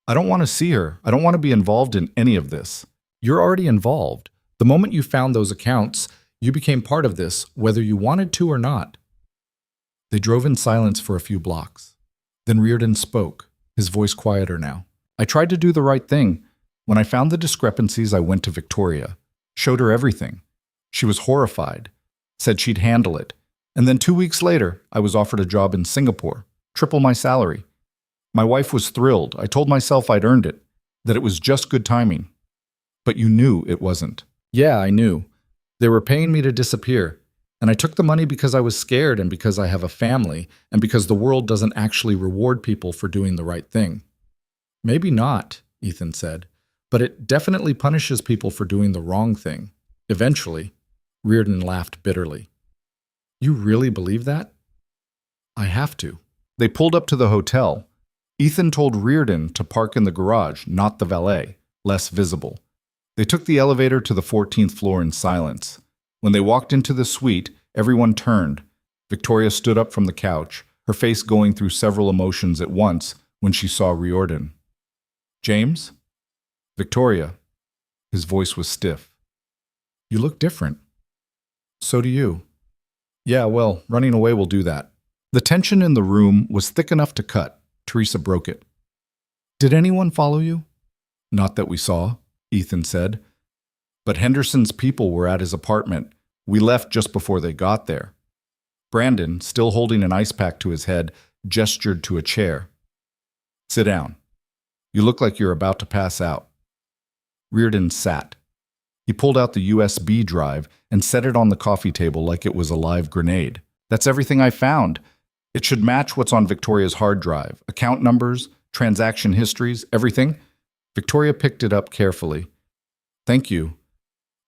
"I don't want to see her. I don't want to be involved in any of this." "You're already involved. The moment you found those accounts, you became part of this, whether you wanted to or not." They drove in silence for a few blocks. Then Reardon spoke, his voice quieter now. "I tried to do the right thing. When I found the discrepancies, I went to Victoria, showed her everything. She was horrified, said she'd handle it. And then 2 weeks later, I was offered a job in Singapore, triple my salary. My wife was thrilled. I told myself I'd earned it, that it was just good timing. But you knew it wasn't." "Yeah, I knew. They were paying me to disappear. And I took the money because I was scared and because I have a family and because the world doesn't actually reward people for doing the right thing." "Maybe not," Ethan said, "but it definitely punishes people for doing the wrong thing. Eventually." Reardon laughed bitterly. "You really believe that?" "I have to." They pulled up to the hotel. Ethan told Reardon to park in the garage, not the valet, less visible. They took the elevator to the 14th floor in silence. When they walked into the suite, everyone turned. Victoria stood up from the couch, her face going through several emotions at once when she saw Reardon. "James?" "Victoria." His voice was stiff. "You look different." "So do you." "Yeah, well, running away will do that." The tension in the room was thick enough to cut. Teresa broke it. "Did anyone follow you?" "Not that we saw," Ethan said. "But Henderson's people were at his apartment. We left just before they got there." Brandon, still holding an ice pack to his head, gestured to a chair. "Sit down. You look like you're about to pass out." Reardon sat. He pulled out the USB drive and set it on the coffee table like it was a live grenade. "That's everything I found. It should match what's on Victoria's hard drive. Account numbers, transaction histories, everything." Victoria picked it up carefully. "Thank you.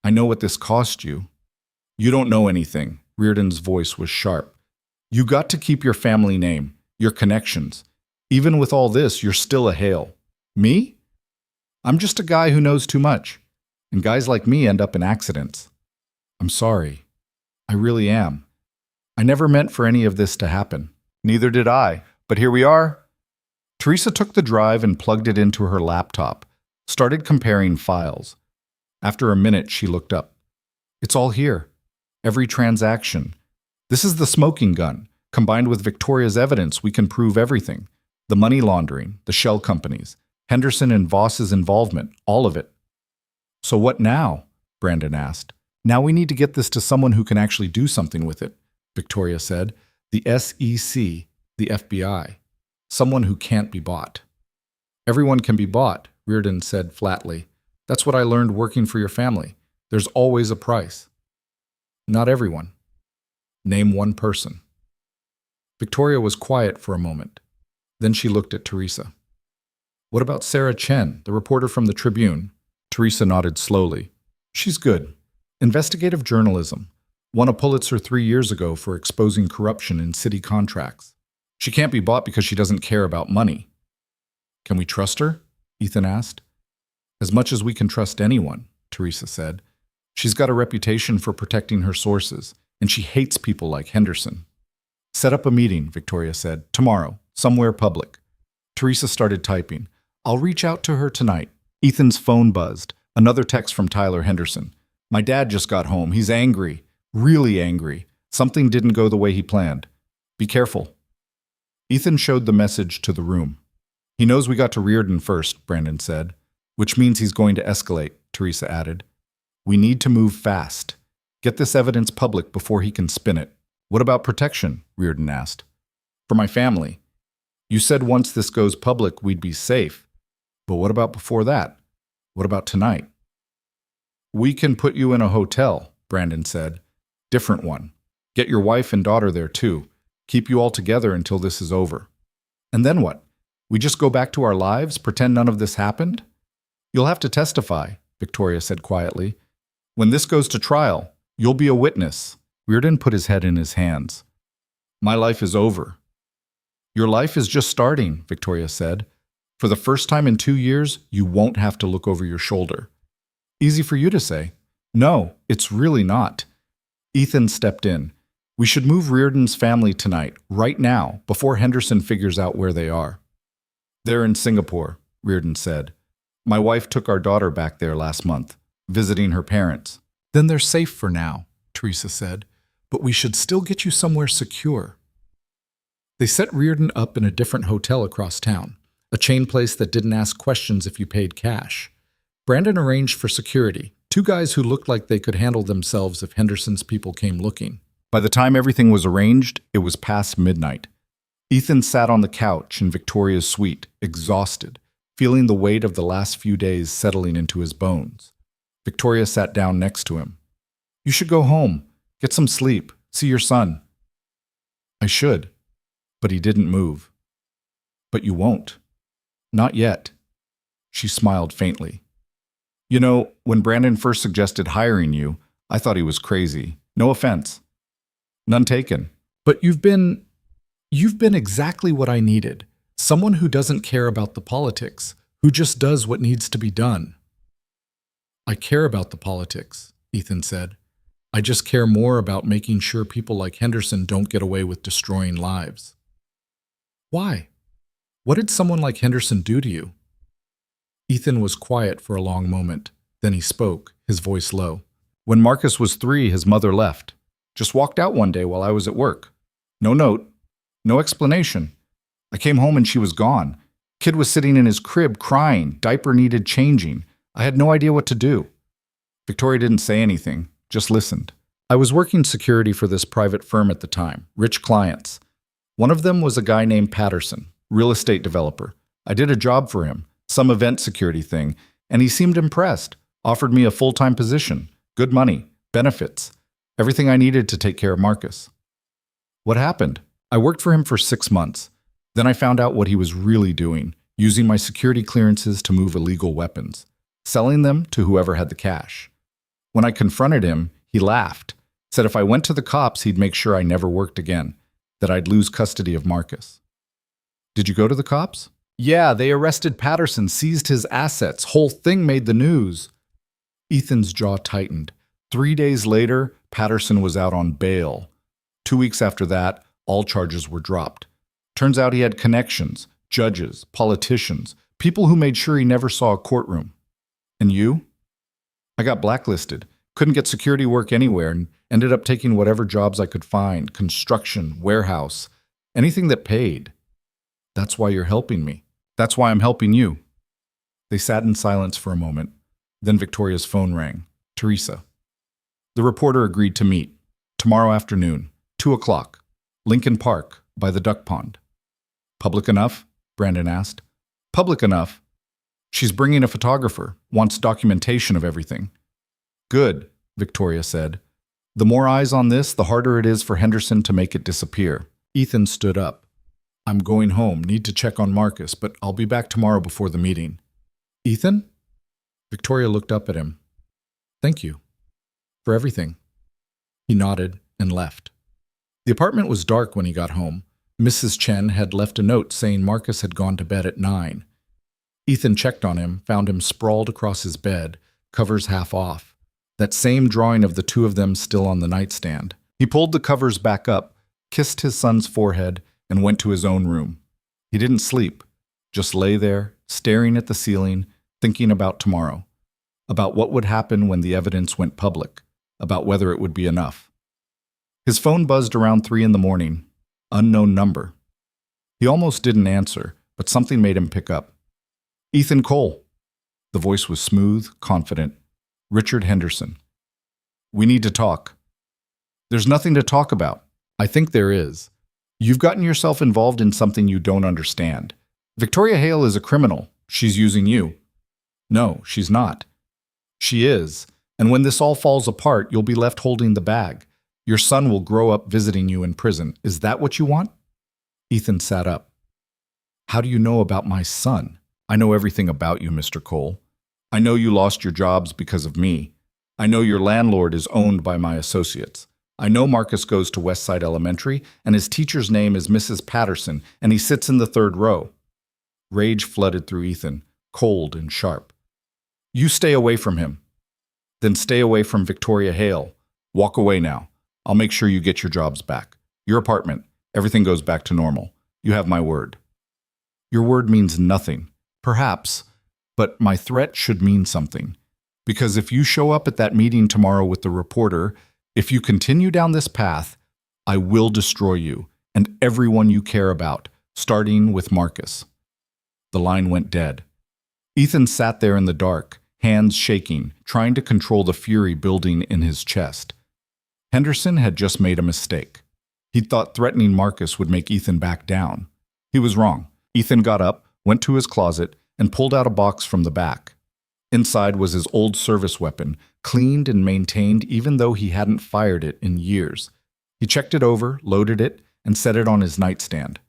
I know what this cost you." "You don't know anything." Reardon's voice was sharp. "You got to keep your family name, your connections. Even with all this, you're still a Hale." "Me? I'm just a guy who knows too much. And guys like me end up in accidents." "I'm sorry. I really am. I never meant for any of this to happen." "Neither did I, but here we are." Teresa took the drive and plugged it into her laptop, started comparing files. After a minute, she looked up. "It's all here. Every transaction. This is the smoking gun. Combined with Victoria's evidence, we can prove everything. The money laundering, the shell companies, Henderson and Voss's involvement, all of it." "So what now?" Brandon asked. "Now we need to get this to someone who can actually do something with it," Victoria said. "The SEC, the FBI. Someone who can't be bought." "Everyone can be bought," Reardon said flatly. "That's what I learned working for your family. There's always a price." "Not everyone." "Name one person." Victoria was quiet for a moment. Then she looked at Teresa. "What about Sarah Chen, the reporter from the Tribune?" Teresa nodded slowly. "She's good. Investigative journalism. Won a Pulitzer 3 years ago for exposing corruption in city contracts. She can't be bought because she doesn't care about money." "Can we trust her?" Ethan asked. "As much as we can trust anyone," Teresa said. "She's got a reputation for protecting her sources, and she hates people like Henderson." "Set up a meeting," Victoria said. "Tomorrow, somewhere public." Teresa started typing. "I'll reach out to her tonight." Ethan's phone buzzed. Another text from Tyler Henderson. "My dad just got home. He's angry. Really angry. Something didn't go the way he planned. Be careful." Ethan showed the message to the room. "He knows we got to Reardon first," Brandon said. "Which means he's going to escalate," Teresa added. "We need to move fast. Get this evidence public before he can spin it. What about protection? Reardon asked. For my family. You said once this goes public, we'd be safe. But what about before that? What about tonight? We can put you in a hotel, Brandon said. Different one. Get your wife and daughter there too. Keep you all together until this is over. And then what? We just go back to our lives, pretend none of this happened? You'll have to testify, Victoria said quietly. When this goes to trial, you'll be a witness. Reardon put his head in his hands. My life is over. Your life is just starting, Victoria said. For the first time in 2 years, you won't have to look over your shoulder. Easy for you to say. No, it's really not. Ethan stepped in. We should move Reardon's family tonight, right now, before Henderson figures out where they are. They're in Singapore, Reardon said. My wife took our daughter back there last month, visiting her parents. Then they're safe for now, Teresa said, but we should still get you somewhere secure. They set Reardon up in a different hotel across town, a chain place that didn't ask questions if you paid cash. Brandon arranged for security, 2 guys who looked like they could handle themselves if Henderson's people came looking. By the time everything was arranged, it was past midnight. Ethan sat on the couch in Victoria's suite, exhausted, feeling the weight of the last few days settling into his bones. Victoria sat down next to him. You should go home, get some sleep, see your son. I should, but he didn't move. But you won't. Not yet. She smiled faintly. You know, when Brandon first suggested hiring you, I thought he was crazy. No offense. None taken. But you've been exactly what I needed. Someone who doesn't care about the politics, who just does what needs to be done. I care about the politics, Ethan said. I just care more about making sure people like Henderson don't get away with destroying lives. Why? What did someone like Henderson do to you? Ethan was quiet for a long moment. Then he spoke, his voice low. When Marcus was 3, his mother left. Just walked out one day while I was at work. No note. No explanation. I came home and she was gone. Kid was sitting in his crib crying, diaper needed changing. I had no idea what to do. Victoria didn't say anything, just listened. I was working security for this private firm at the time, rich clients. One of them was a guy named Patterson, real estate developer. I did a job for him, some event security thing, and he seemed impressed, offered me a full-time position, good money, benefits, everything I needed to take care of Marcus. What happened? I worked for him for 6 months. Then I found out what he was really doing, using my security clearances to move illegal weapons, selling them to whoever had the cash. When I confronted him, he laughed, said if I went to the cops, he'd make sure I never worked again, that I'd lose custody of Marcus. Did you go to the cops? Yeah, they arrested Patterson, seized his assets. Whole thing made the news. Ethan's jaw tightened. 3 days later, Patterson was out on bail. 2 weeks after that, all charges were dropped. Turns out he had connections, judges, politicians, people who made sure he never saw a courtroom. And you? I got blacklisted, couldn't get security work anywhere, and ended up taking whatever jobs I could find, construction, warehouse, anything that paid. That's why you're helping me. That's why I'm helping you. They sat in silence for a moment. Then Victoria's phone rang. Teresa. The reporter agreed to meet. Tomorrow afternoon, 2 o'clock, Lincoln Park, by the duck pond. Public enough? Brandon asked. Public enough. She's bringing a photographer, wants documentation of everything. Good, Victoria said. The more eyes on this, the harder it is for Henderson to make it disappear. Ethan stood up. I'm going home, need to check on Marcus, but I'll be back tomorrow before the meeting. Ethan? Victoria looked up at him. Thank you. For everything. He nodded and left. The apartment was dark when he got home. Mrs. Chen had left a note saying Marcus had gone to bed at 9. Ethan checked on him, found him sprawled across his bed, covers half off. That same drawing of the 2 of them still on the nightstand. He pulled the covers back up, kissed his son's forehead, and went to his own room. He didn't sleep, just lay there, staring at the ceiling, thinking about tomorrow, about what would happen when the evidence went public, about whether it would be enough. His phone buzzed around 3 in the morning. Unknown number. He almost didn't answer, but something made him pick up. Ethan Cole. The voice was smooth, confident. Richard Henderson. We need to talk. There's nothing to talk about. I think there is. You've gotten yourself involved in something you don't understand. Victoria Hale is a criminal. She's using you. No, she's not. She is. And when this all falls apart, you'll be left holding the bag. Your son will grow up visiting you in prison. Is that what you want? Ethan sat up. How do you know about my son? I know everything about you, Mr. Cole. I know you lost your jobs because of me. I know your landlord is owned by my associates. I know Marcus goes to Westside Elementary, and his teacher's name is Mrs. Patterson, and he sits in the third row. Rage flooded through Ethan, cold and sharp. You stay away from him. Then stay away from Victoria Hale. Walk away now. I'll make sure you get your jobs back. Your apartment. Everything goes back to normal. You have my word. Your word means nothing. Perhaps. But my threat should mean something. Because if you show up at that meeting tomorrow with the reporter, if you continue down this path, I will destroy you and everyone you care about, starting with Marcus. The line went dead. Ethan sat there in the dark, hands shaking, trying to control the fury building in his chest. Henderson had just made a mistake. He'd thought threatening Marcus would make Ethan back down. He was wrong. Ethan got up, went to his closet, and pulled out a box from the back. Inside was his old service weapon, cleaned and maintained even though he hadn't fired it in years. He checked it over, loaded it, and set it on his nightstand.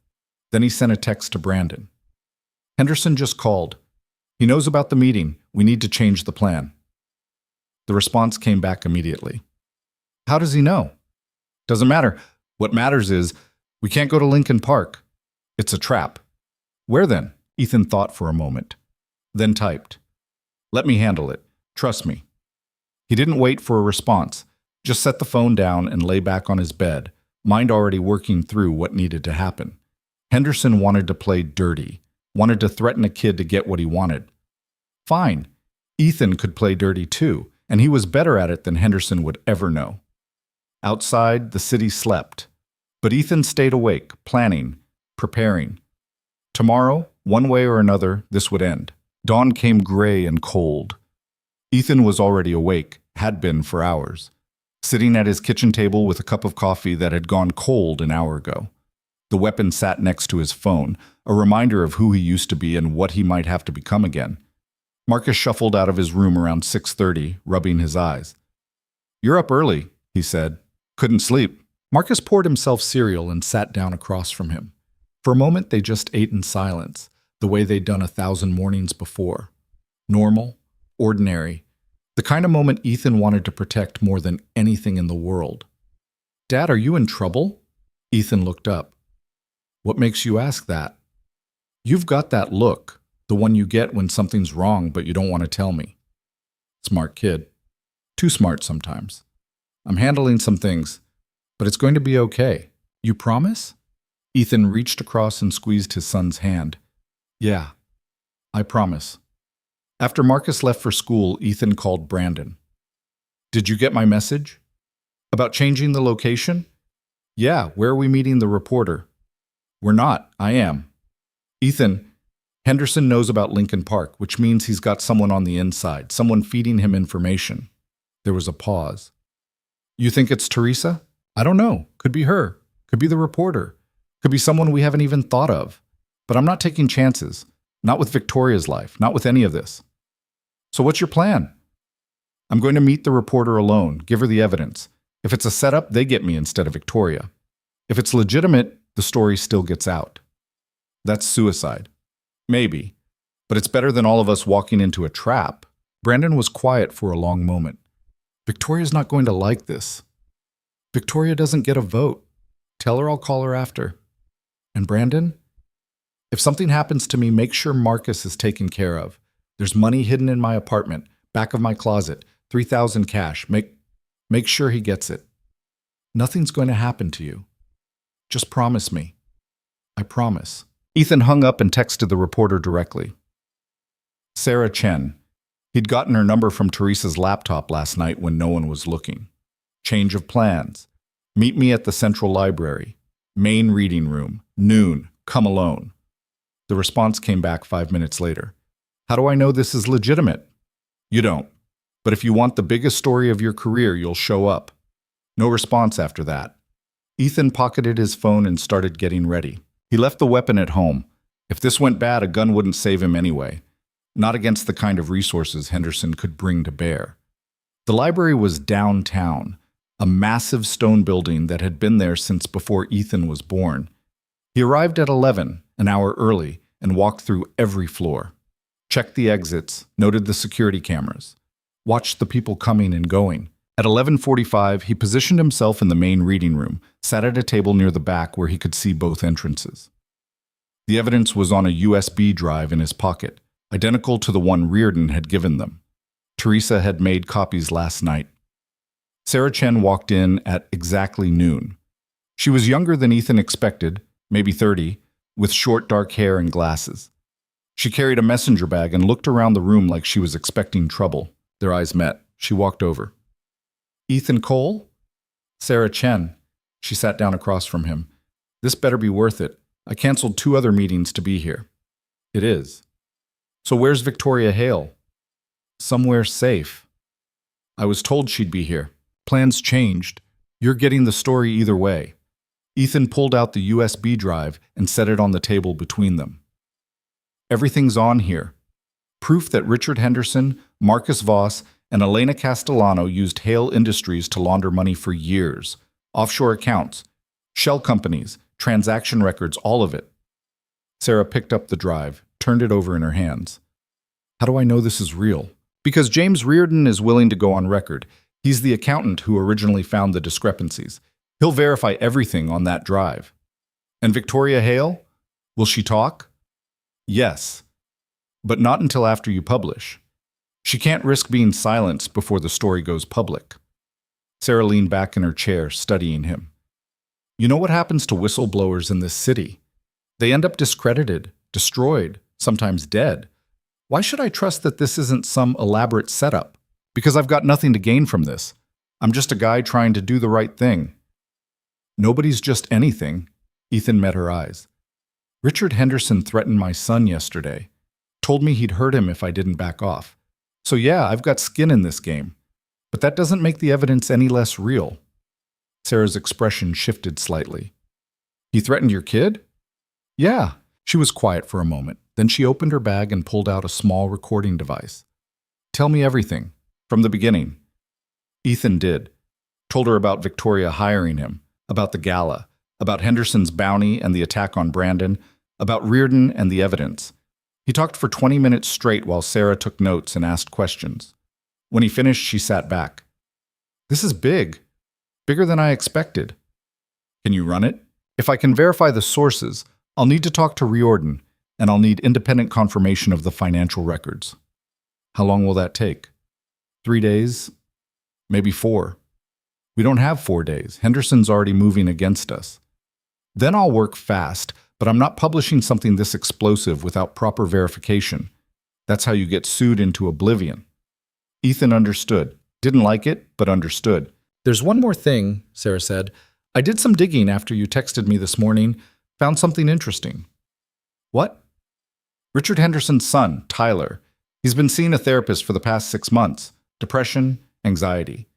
Then he sent a text to Brandon. Henderson just called. He knows about the meeting. We need to change the plan. The response came back immediately. How does he know? Doesn't matter. What matters is, we can't go to Lincoln Park. It's a trap. Where then? Ethan thought for a moment. Then typed. Let me handle it. Trust me. He didn't wait for a response. Just set the phone down and lay back on his bed, mind already working through what needed to happen. Henderson wanted to play dirty, wanted to threaten a kid to get what he wanted. Fine. Ethan could play dirty too, and he was better at it than Henderson would ever know. Outside, the city slept. But Ethan stayed awake, planning, preparing. Tomorrow, one way or another, this would end. Dawn came gray and cold. Ethan was already awake, had been for hours, sitting at his kitchen table with a cup of coffee that had gone cold an hour ago. The weapon sat next to his phone, a reminder of who he used to be and what he might have to become again. Marcus shuffled out of his room around 6:30, rubbing his eyes. You're up early, he said. Couldn't sleep. Marcus poured himself cereal and sat down across from him. For a moment, they just ate in silence, the way they'd done 1,000 mornings before. Normal, ordinary, the kind of moment Ethan wanted to protect more than anything in the world. Dad, are you in trouble? Ethan looked up. What makes you ask that? You've got that look, the one you get when something's wrong but you don't want to tell me. Smart kid. Too smart sometimes. I'm handling some things, but it's going to be okay. You promise? Ethan reached across and squeezed his son's hand. Yeah, I promise. After Marcus left for school, Ethan called Brandon. Did you get my message? About changing the location? Yeah, where are we meeting the reporter? We're not. I am. Ethan, Henderson knows about Lincoln Park, which means he's got someone on the inside, someone feeding him information. There was a pause. You think it's Teresa? I don't know. Could be her. Could be the reporter. Could be someone we haven't even thought of. But I'm not taking chances. Not with Victoria's life. Not with any of this. So what's your plan? I'm going to meet the reporter alone, give her the evidence. If it's a setup, they get me instead of Victoria. If it's legitimate, the story still gets out. That's suicide. Maybe. But it's better than all of us walking into a trap. Brandon was quiet for a long moment. Victoria's not going to like this. Victoria doesn't get a vote. Tell her I'll call her after. And Brandon? If something happens to me, make sure Marcus is taken care of. There's money hidden in my apartment, back of my closet, $3,000 cash. Make sure he gets it. Nothing's going to happen to you. Just promise me. I promise. Ethan hung up and texted the reporter directly. Sarah Chen. He'd gotten her number from Teresa's laptop last night when no one was looking. Change of plans. Meet me at the Central Library. Main reading room. Noon. Come alone. The response came back 5 minutes later. How do I know this is legitimate? You don't. But if you want the biggest story of your career, you'll show up. No response after that. Ethan pocketed his phone and started getting ready. He left the weapon at home. If this went bad, a gun wouldn't save him anyway. Not against the kind of resources Henderson could bring to bear. The library was downtown, a massive stone building that had been there since before Ethan was born. He arrived at 11, an hour early, and walked through every floor. Checked the exits, noted the security cameras, watched the people coming and going. At 11:45, he positioned himself in the main reading room, sat at a table near the back where he could see both entrances. The evidence was on a USB drive in his pocket, identical to the one Reardon had given them. Teresa had made copies last night. Sarah Chen walked in at exactly noon. She was younger than Ethan expected, maybe 30, with short dark hair and glasses. She carried a messenger bag and looked around the room like she was expecting trouble. Their eyes met. She walked over. "Ethan Cole?" "Sarah Chen." She sat down across from him. "This better be worth it. I canceled 2 other meetings to be here." "It is." "So where's Victoria Hale?" "Somewhere safe." "I was told she'd be here. Plans changed. You're getting the story either way." Ethan pulled out the USB drive and set it on the table between them. "Everything's on here. Proof that Richard Henderson, Marcus Voss, and Elena Castellano used Hale Industries to launder money for years. Offshore accounts, shell companies, transaction records, all of it." Sarah picked up the drive, turned it over in her hands. "How do I know this is real?" "Because James Reardon is willing to go on record. He's the accountant who originally found the discrepancies. He'll verify everything on that drive." "And Victoria Hale? Will she talk?" "Yes, but not until after you publish. She can't risk being silenced before the story goes public." Sarah leaned back in her chair, studying him. "You know what happens to whistleblowers in this city? They end up discredited, destroyed, sometimes dead. Why should I trust that this isn't some elaborate setup? Because I've got nothing to gain from this. I'm just a guy trying to do the right thing." "Nobody's just anything." Ethan met her eyes. "Richard Henderson threatened my son yesterday. Told me he'd hurt him if I didn't back off. So yeah, I've got skin in this game. But that doesn't make the evidence any less real." Sarah's expression shifted slightly. "He threatened your kid?" "Yeah." She was quiet for a moment. Then she opened her bag and pulled out a small recording device. "Tell me everything, from the beginning." Ethan did. Told her about Victoria hiring him, about the gala, about Henderson's bounty and the attack on Brandon, about Reardon and the evidence. He talked for 20 minutes straight while Sarah took notes and asked questions. When he finished, she sat back. "This is big. Bigger than I expected." "Can you run it?" "If I can verify the sources, I'll need to talk to Reardon, and I'll need independent confirmation of the financial records." "How long will that take?" 3 days, maybe 4. "We don't have 4 days. Henderson's already moving against us." "Then I'll work fast, but I'm not publishing something this explosive without proper verification. That's how you get sued into oblivion." Ethan understood. Didn't like it, but understood. "There's one more thing," Sarah said. "I did some digging after you texted me this morning. Found something interesting." "What?" "Richard Henderson's son, Tyler. He's been seeing a therapist for the past 6 months. Depression, anxiety.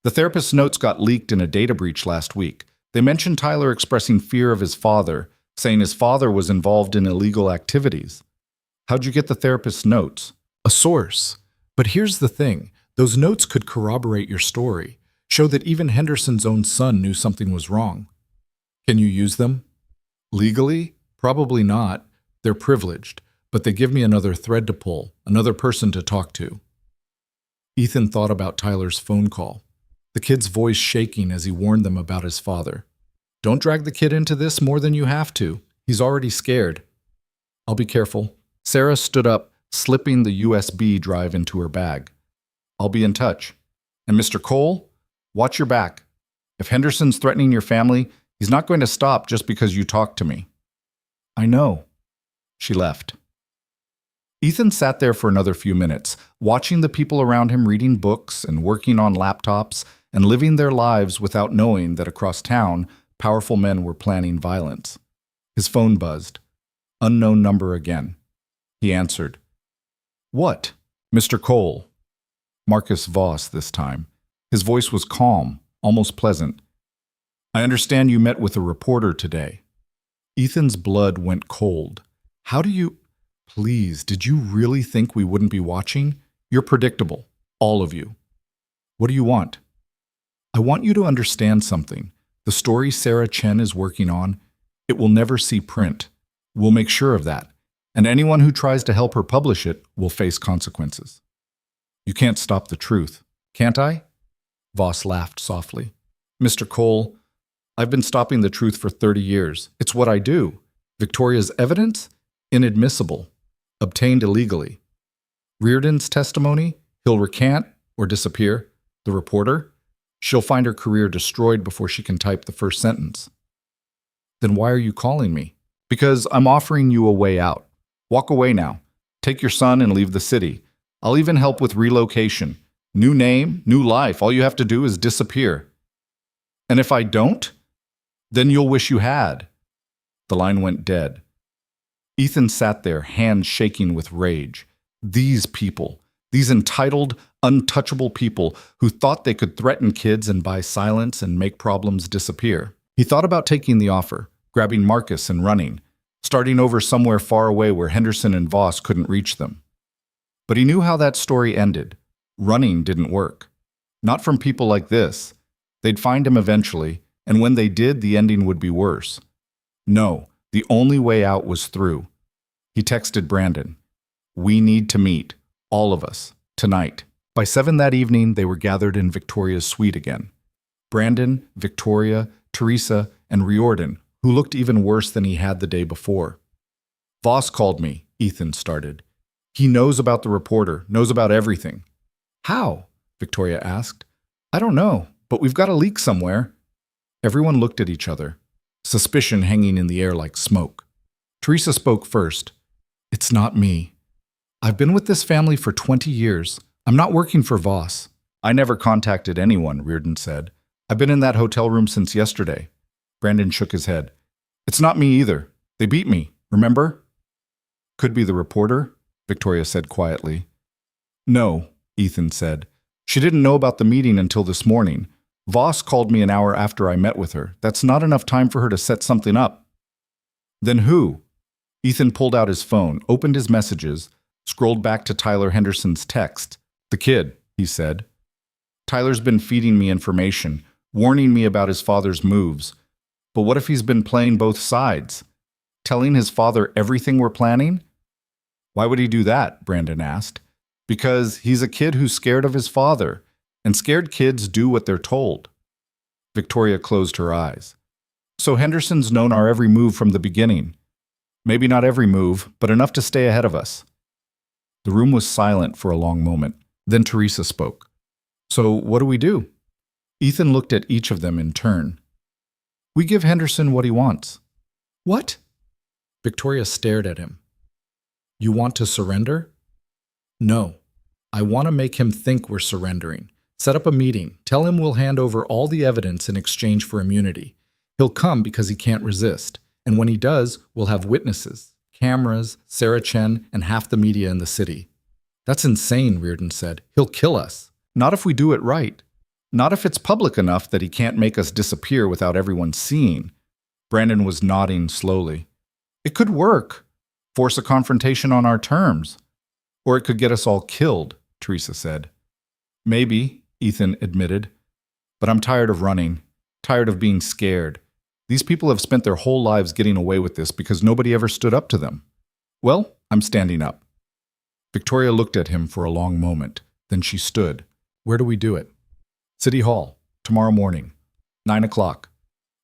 The therapist's notes got leaked in a data breach last week. They mentioned Tyler expressing fear of his father, saying his father was involved in illegal activities." "How'd you get the therapist's notes?" "A source. But here's the thing. Those notes could corroborate your story, show that even Henderson's own son knew something was wrong." "Can you use them?" "Legally? Probably not. They're privileged, but they give me another thread to pull, another person to talk to." Ethan thought about Tyler's phone call, the kid's voice shaking as he warned them about his father. "Don't drag the kid into this more than you have to. He's already scared." "I'll be careful." Sarah stood up, slipping the USB drive into her bag. "I'll be in touch. And Mr. Cole, watch your back. If Henderson's threatening your family, he's not going to stop just because you talked to me." "I know." She left. Ethan sat there for another few minutes, watching the people around him reading books and working on laptops and living their lives without knowing that across town, powerful men were planning violence. His phone buzzed. Unknown number again. He answered. "What?" "Mr. Cole." Marcus Voss this time. His voice was calm, almost pleasant. I understand you met with a reporter today. Ethan's blood went cold. How do you... Please, did you really think we wouldn't be watching? You're predictable, all of you. What do you want? I want you to understand something. The story Sarah Chen is working on, it will never see print. We'll make sure of that. And anyone who tries to help her publish it will face consequences. You can't stop the truth, can't I? Voss laughed softly. Mr. Cole, I've been stopping the truth for 30 years. It's what I do. Victoria's evidence? Inadmissible. Obtained illegally. Reardon's testimony? He'll recant or disappear. The reporter? She'll find her career destroyed before she can type the first sentence. Then why are you calling me? Because I'm offering you a way out. Walk away now. Take your son and leave the city. I'll even help with relocation. New name, new life. All you have to do is disappear. And if I don't, then you'll wish you had. The line went dead. Ethan sat there, hands shaking with rage. These people, these entitled, untouchable people who thought they could threaten kids and buy silence and make problems disappear. He thought about taking the offer, grabbing Marcus and running, starting over somewhere far away where Henderson and Voss couldn't reach them. But he knew how that story ended. Running didn't work. Not from people like this. They'd find him eventually, and when they did, the ending would be worse. No, the only way out was through. He texted Brandon. We need to meet, all of us, tonight. By 7 that evening, they were gathered in Victoria's suite again. Brandon, Victoria, Teresa, and Riordan, who looked even worse than he had the day before. Voss called me, Ethan started. He knows about the reporter, knows about everything. How? Victoria asked. I don't know, but we've got a leak somewhere. Everyone looked at each other, suspicion hanging in the air like smoke. Teresa spoke first. It's not me. I've been with this family for 20 years. I'm not working for Voss. I never contacted anyone, Riordan said. I've been in that hotel room since yesterday. Brandon shook his head. It's not me either. They beat me, remember? Could be the reporter, Victoria said quietly. No, Ethan said. She didn't know about the meeting until this morning. Voss called me an hour after I met with her. That's not enough time for her to set something up. Then who? Ethan pulled out his phone, opened his messages, scrolled back to Tyler Henderson's text. The kid, he said. Tyler's been feeding me information, warning me about his father's moves. But what if he's been playing both sides? Telling his father everything we're planning? Why would he do that? Brandon asked. Because he's a kid who's scared of his father, and scared kids do what they're told. Victoria closed her eyes. So Henderson's known our every move from the beginning. Maybe not every move, but enough to stay ahead of us. The room was silent for a long moment. Then Teresa spoke. So what do we do? Ethan looked at each of them in turn. We give Henderson what he wants. What? Victoria stared at him. You want to surrender? No. I want to make him think we're surrendering. Set up a meeting. Tell him we'll hand over all the evidence in exchange for immunity. He'll come because he can't resist. And when he does, we'll have witnesses, cameras, Sarah Chen, and half the media in the city. That's insane, Riordan said. He'll kill us. Not if we do it right. Not if it's public enough that he can't make us disappear without everyone seeing. Brandon was nodding slowly. It could work. Force a confrontation on our terms. Or it could get us all killed, Teresa said. Maybe, Ethan admitted. But I'm tired of running. Tired of being scared. These people have spent their whole lives getting away with this because nobody ever stood up to them. Well, I'm standing up. Victoria looked at him for a long moment. Then she stood. Where do we do it? City Hall, tomorrow morning, 9 o'clock.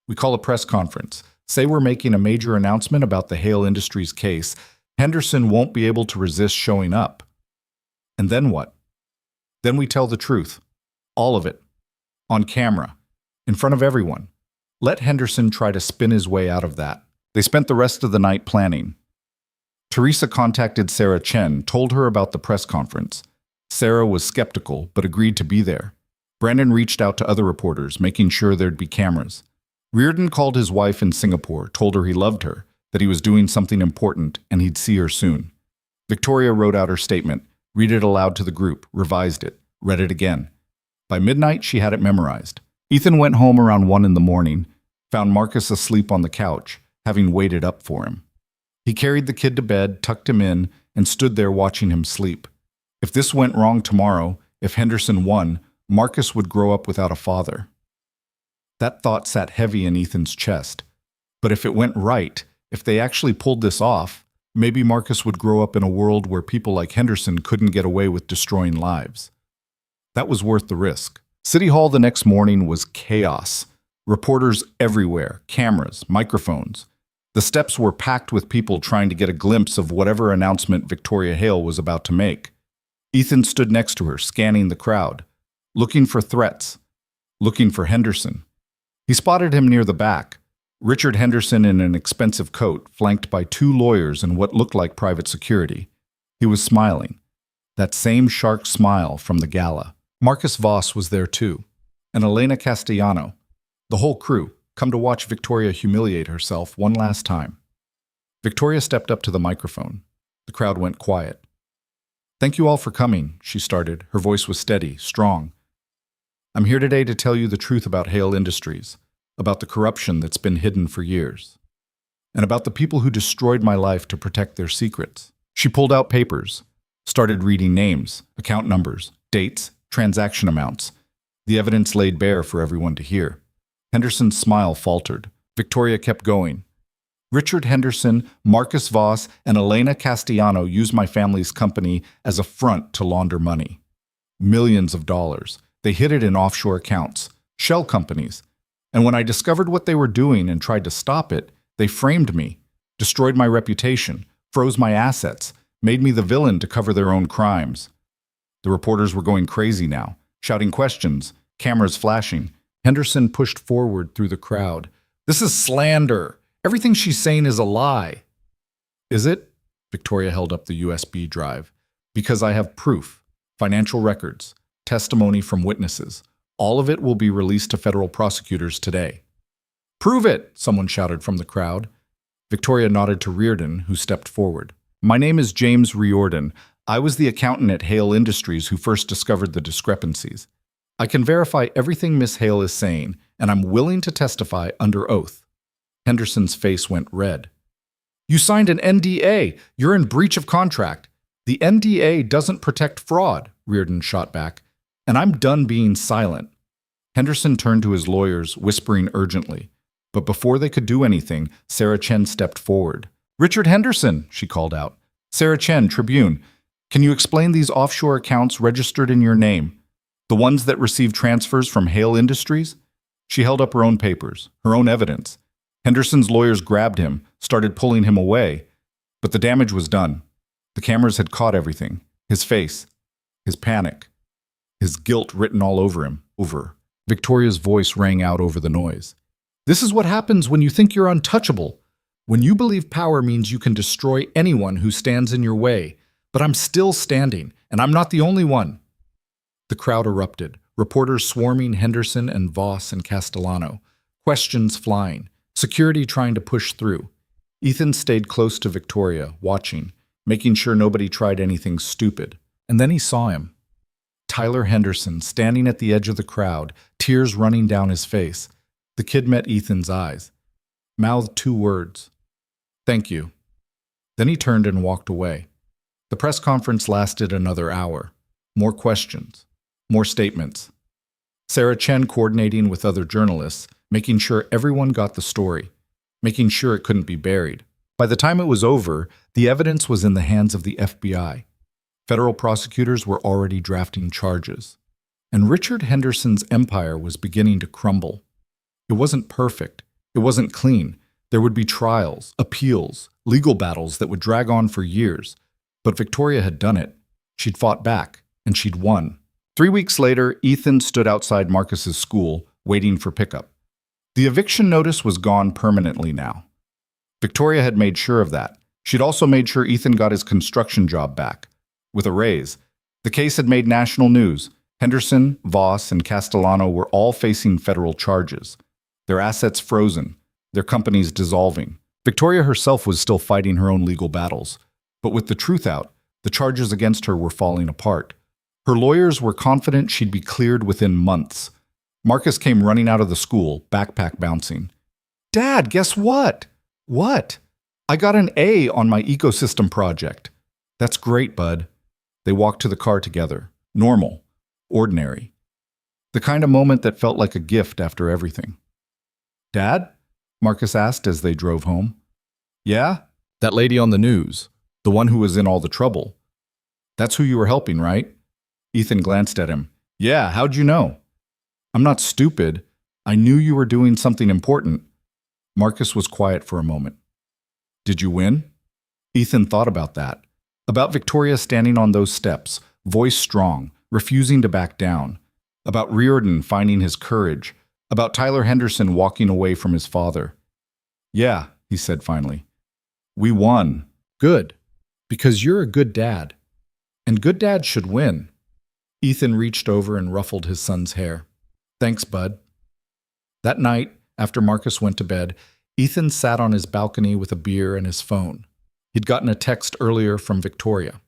We call a press conference. Say we're making a major announcement about the Hale Industries case. Henderson won't be able to resist showing up. And then what? Then we tell the truth. All of it. On camera. In front of everyone. Let Henderson try to spin his way out of that. They spent the rest of the night planning. Teresa contacted Sarah Chen, told her about the press conference. Sarah was skeptical, but agreed to be there. Brandon reached out to other reporters, making sure there'd be cameras. Riordan called his wife in Singapore, told her he loved her, that he was doing something important, and he'd see her soon. Victoria wrote out her statement, read it aloud to the group, revised it. read it again. By midnight, she had it memorized. Ethan went home around 1 in the morning, found Marcus asleep on the couch, having waited up for him. He carried the kid to bed, tucked him in, and stood there watching him sleep. If this went wrong tomorrow, if Henderson won, Marcus would grow up without a father. That thought sat heavy in Ethan's chest. But if it went right, if they actually pulled this off, maybe Marcus would grow up in a world where people like Henderson couldn't get away with destroying lives. That was worth the risk. City Hall the next morning was chaos. Reporters everywhere, cameras, microphones. The steps were packed with people trying to get a glimpse of whatever announcement Victoria Hale was about to make. Ethan stood next to her, scanning the crowd, looking for threats, looking for Henderson. He spotted him near the back, Richard Henderson in an expensive coat, flanked by 2 lawyers and what looked like private security. He was smiling, that same shark smile from the gala. Marcus Voss was there too, and Elena Castellano. The whole crew, come to watch Victoria humiliate herself one last time. Victoria stepped up to the microphone. The crowd went quiet. "Thank you all for coming," she started. Her voice was steady, strong. "I'm here today to tell you the truth about Hale Industries, about the corruption that's been hidden for years, and about the people who destroyed my life to protect their secrets." She pulled out papers, started reading names, account numbers, dates, transaction amounts, the evidence laid bare for everyone to hear. Henderson's smile faltered. Victoria kept going. "Richard Henderson, Marcus Voss, and Elena Castellano used my family's company as a front to launder money. Millions of dollars. They hid it in offshore accounts, shell companies. And when I discovered what they were doing and tried to stop it, they framed me, destroyed my reputation, froze my assets, made me the villain to cover their own crimes." The reporters were going crazy now, shouting questions, cameras flashing. Henderson pushed forward through the crowd. "This is slander. Everything she's saying is a lie." "Is it?" Victoria held up the USB drive. "Because I have proof, financial records, testimony from witnesses. All of it will be released to federal prosecutors today." "Prove it!" someone shouted from the crowd. Victoria nodded to Reardon, who stepped forward. "My name is James Riordan. I was the accountant at Hale Industries who first discovered the discrepancies. I can verify everything Miss Hale is saying, and I'm willing to testify under oath." Henderson's face went red. "You signed an NDA. You're in breach of contract." "The NDA doesn't protect fraud," Reardon shot back, "and I'm done being silent." Henderson turned to his lawyers, whispering urgently. But before they could do anything, Sarah Chen stepped forward. "Richard Henderson," she called out. "Sarah Chen, Tribune. Can you explain these offshore accounts registered in your name? The ones that received transfers from Hale Industries?" She held up her own papers, her own evidence. Henderson's lawyers grabbed him, started pulling him away. But the damage was done. The cameras had caught everything. His face, his panic, his guilt written all over him. Over. Victoria's voice rang out over the noise. "This is what happens when you think you're untouchable. When you believe power means you can destroy anyone who stands in your way. But I'm still standing, and I'm not the only one." The crowd erupted, reporters swarming Henderson and Voss and Castellano, questions flying, security trying to push through. Ethan stayed close to Victoria, watching, making sure nobody tried anything stupid. And then he saw him. Tyler Henderson, standing at the edge of the crowd, tears running down his face. The kid met Ethan's eyes, mouthed 2 words. "Thank you." Then he turned and walked away. The press conference lasted another hour. More questions, more statements. Sarah Chen coordinating with other journalists, making sure everyone got the story, making sure it couldn't be buried. By the time it was over, the evidence was in the hands of the FBI. Federal prosecutors were already drafting charges. And Richard Henderson's empire was beginning to crumble. It wasn't perfect. It wasn't clean. There would be trials, appeals, legal battles that would drag on for years. But Victoria had done it. She'd fought back, and she'd won. 3 weeks later, Ethan stood outside Marcus's school, waiting for pickup. The eviction notice was gone permanently now. Victoria had made sure of that. She'd also made sure Ethan got his construction job back, with a raise. The case had made national news. Henderson, Voss, and Castellano were all facing federal charges. Their assets frozen, their companies dissolving. Victoria herself was still fighting her own legal battles. But with the truth out, the charges against her were falling apart. Her lawyers were confident she'd be cleared within months. Marcus came running out of the school, backpack bouncing. "Dad, guess what?" "What?" "I got an A on my ecosystem project." "That's great, bud." They walked to the car together. Normal. Ordinary. The kind of moment that felt like a gift after everything. "Dad?" Marcus asked as they drove home. "Yeah? That lady on the news. The one who was in all the trouble. That's who you were helping, right?" Ethan glanced at him. "Yeah, how'd you know?" "I'm not stupid. I knew you were doing something important." Marcus was quiet for a moment. "Did you win?" Ethan thought about that. About Victoria standing on those steps, voice strong, refusing to back down. About Riordan finding his courage. About Tyler Henderson walking away from his father. "Yeah," he said finally. "We won." "Good. Because you're a good dad. And good dads should win." Ethan reached over and ruffled his son's hair. "Thanks, bud." That night, after Marcus went to bed, Ethan sat on his balcony with a beer and his phone. He'd gotten a text earlier from Victoria.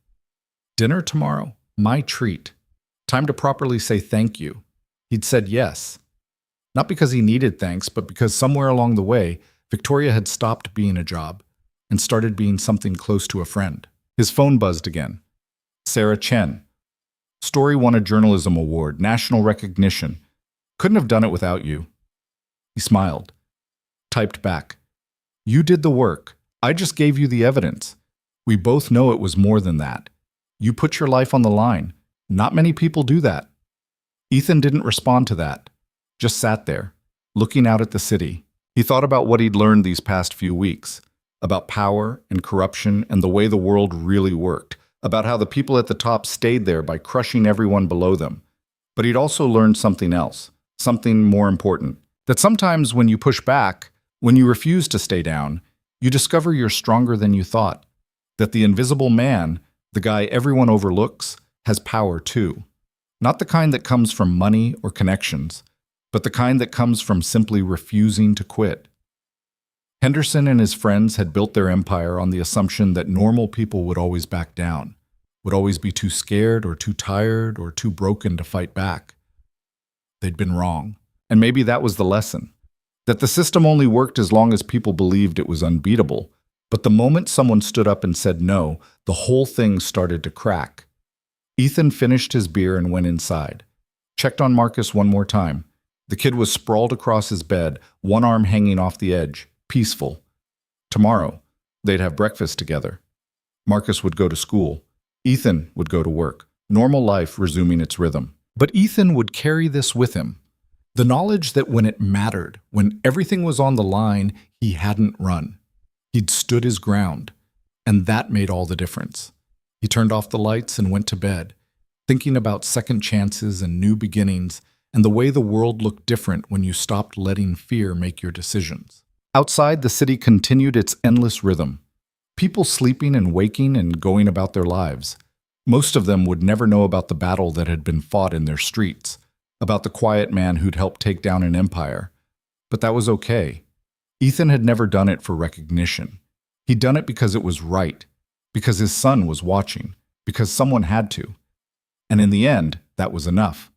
"Dinner tomorrow? My treat. Time to properly say thank you." He'd said yes. Not because he needed thanks, but because somewhere along the way, Victoria had stopped being a job and started being something close to a friend. His phone buzzed again. Sarah Chen. "Story won a journalism award, national recognition. Couldn't have done it without you." He smiled. Typed back. "You did the work. I just gave you the evidence. We both know it was more than that. You put your life on the line. Not many people do that." Ethan didn't respond to that. Just sat there, looking out at the city. He thought about what he'd learned these past few weeks. About power and corruption and the way the world really worked. About how the people at the top stayed there by crushing everyone below them. But he'd also learned something else. Something more important. That sometimes when you push back, when you refuse to stay down, you discover you're stronger than you thought. That the invisible man, the guy everyone overlooks, has power too. Not the kind that comes from money or connections, but the kind that comes from simply refusing to quit. Henderson and his friends had built their empire on the assumption that normal people would always back down, would always be too scared or too tired or too broken to fight back. They'd been wrong. And maybe that was the lesson. That the system only worked as long as people believed it was unbeatable. But the moment someone stood up and said no, the whole thing started to crack. Ethan finished his beer and went inside. Checked on Marcus one more time. The kid was sprawled across his bed, one arm hanging off the edge, peaceful. Tomorrow, they'd have breakfast together. Marcus would go to school. Ethan would go to work. Normal life resuming its rhythm. But Ethan would carry this with him. The knowledge that when it mattered, when everything was on the line, he hadn't run. He'd stood his ground. And that made all the difference. He turned off the lights and went to bed, thinking about second chances and new beginnings, and the way the world looked different when you stopped letting fear make your decisions. Outside, the city continued its endless rhythm. People sleeping and waking and going about their lives. Most of them would never know about the battle that had been fought in their streets, about the quiet man who'd helped take down an empire. But that was okay. Ethan had never done it for recognition. He'd done it because it was right, because his son was watching, because someone had to. And in the end, that was enough.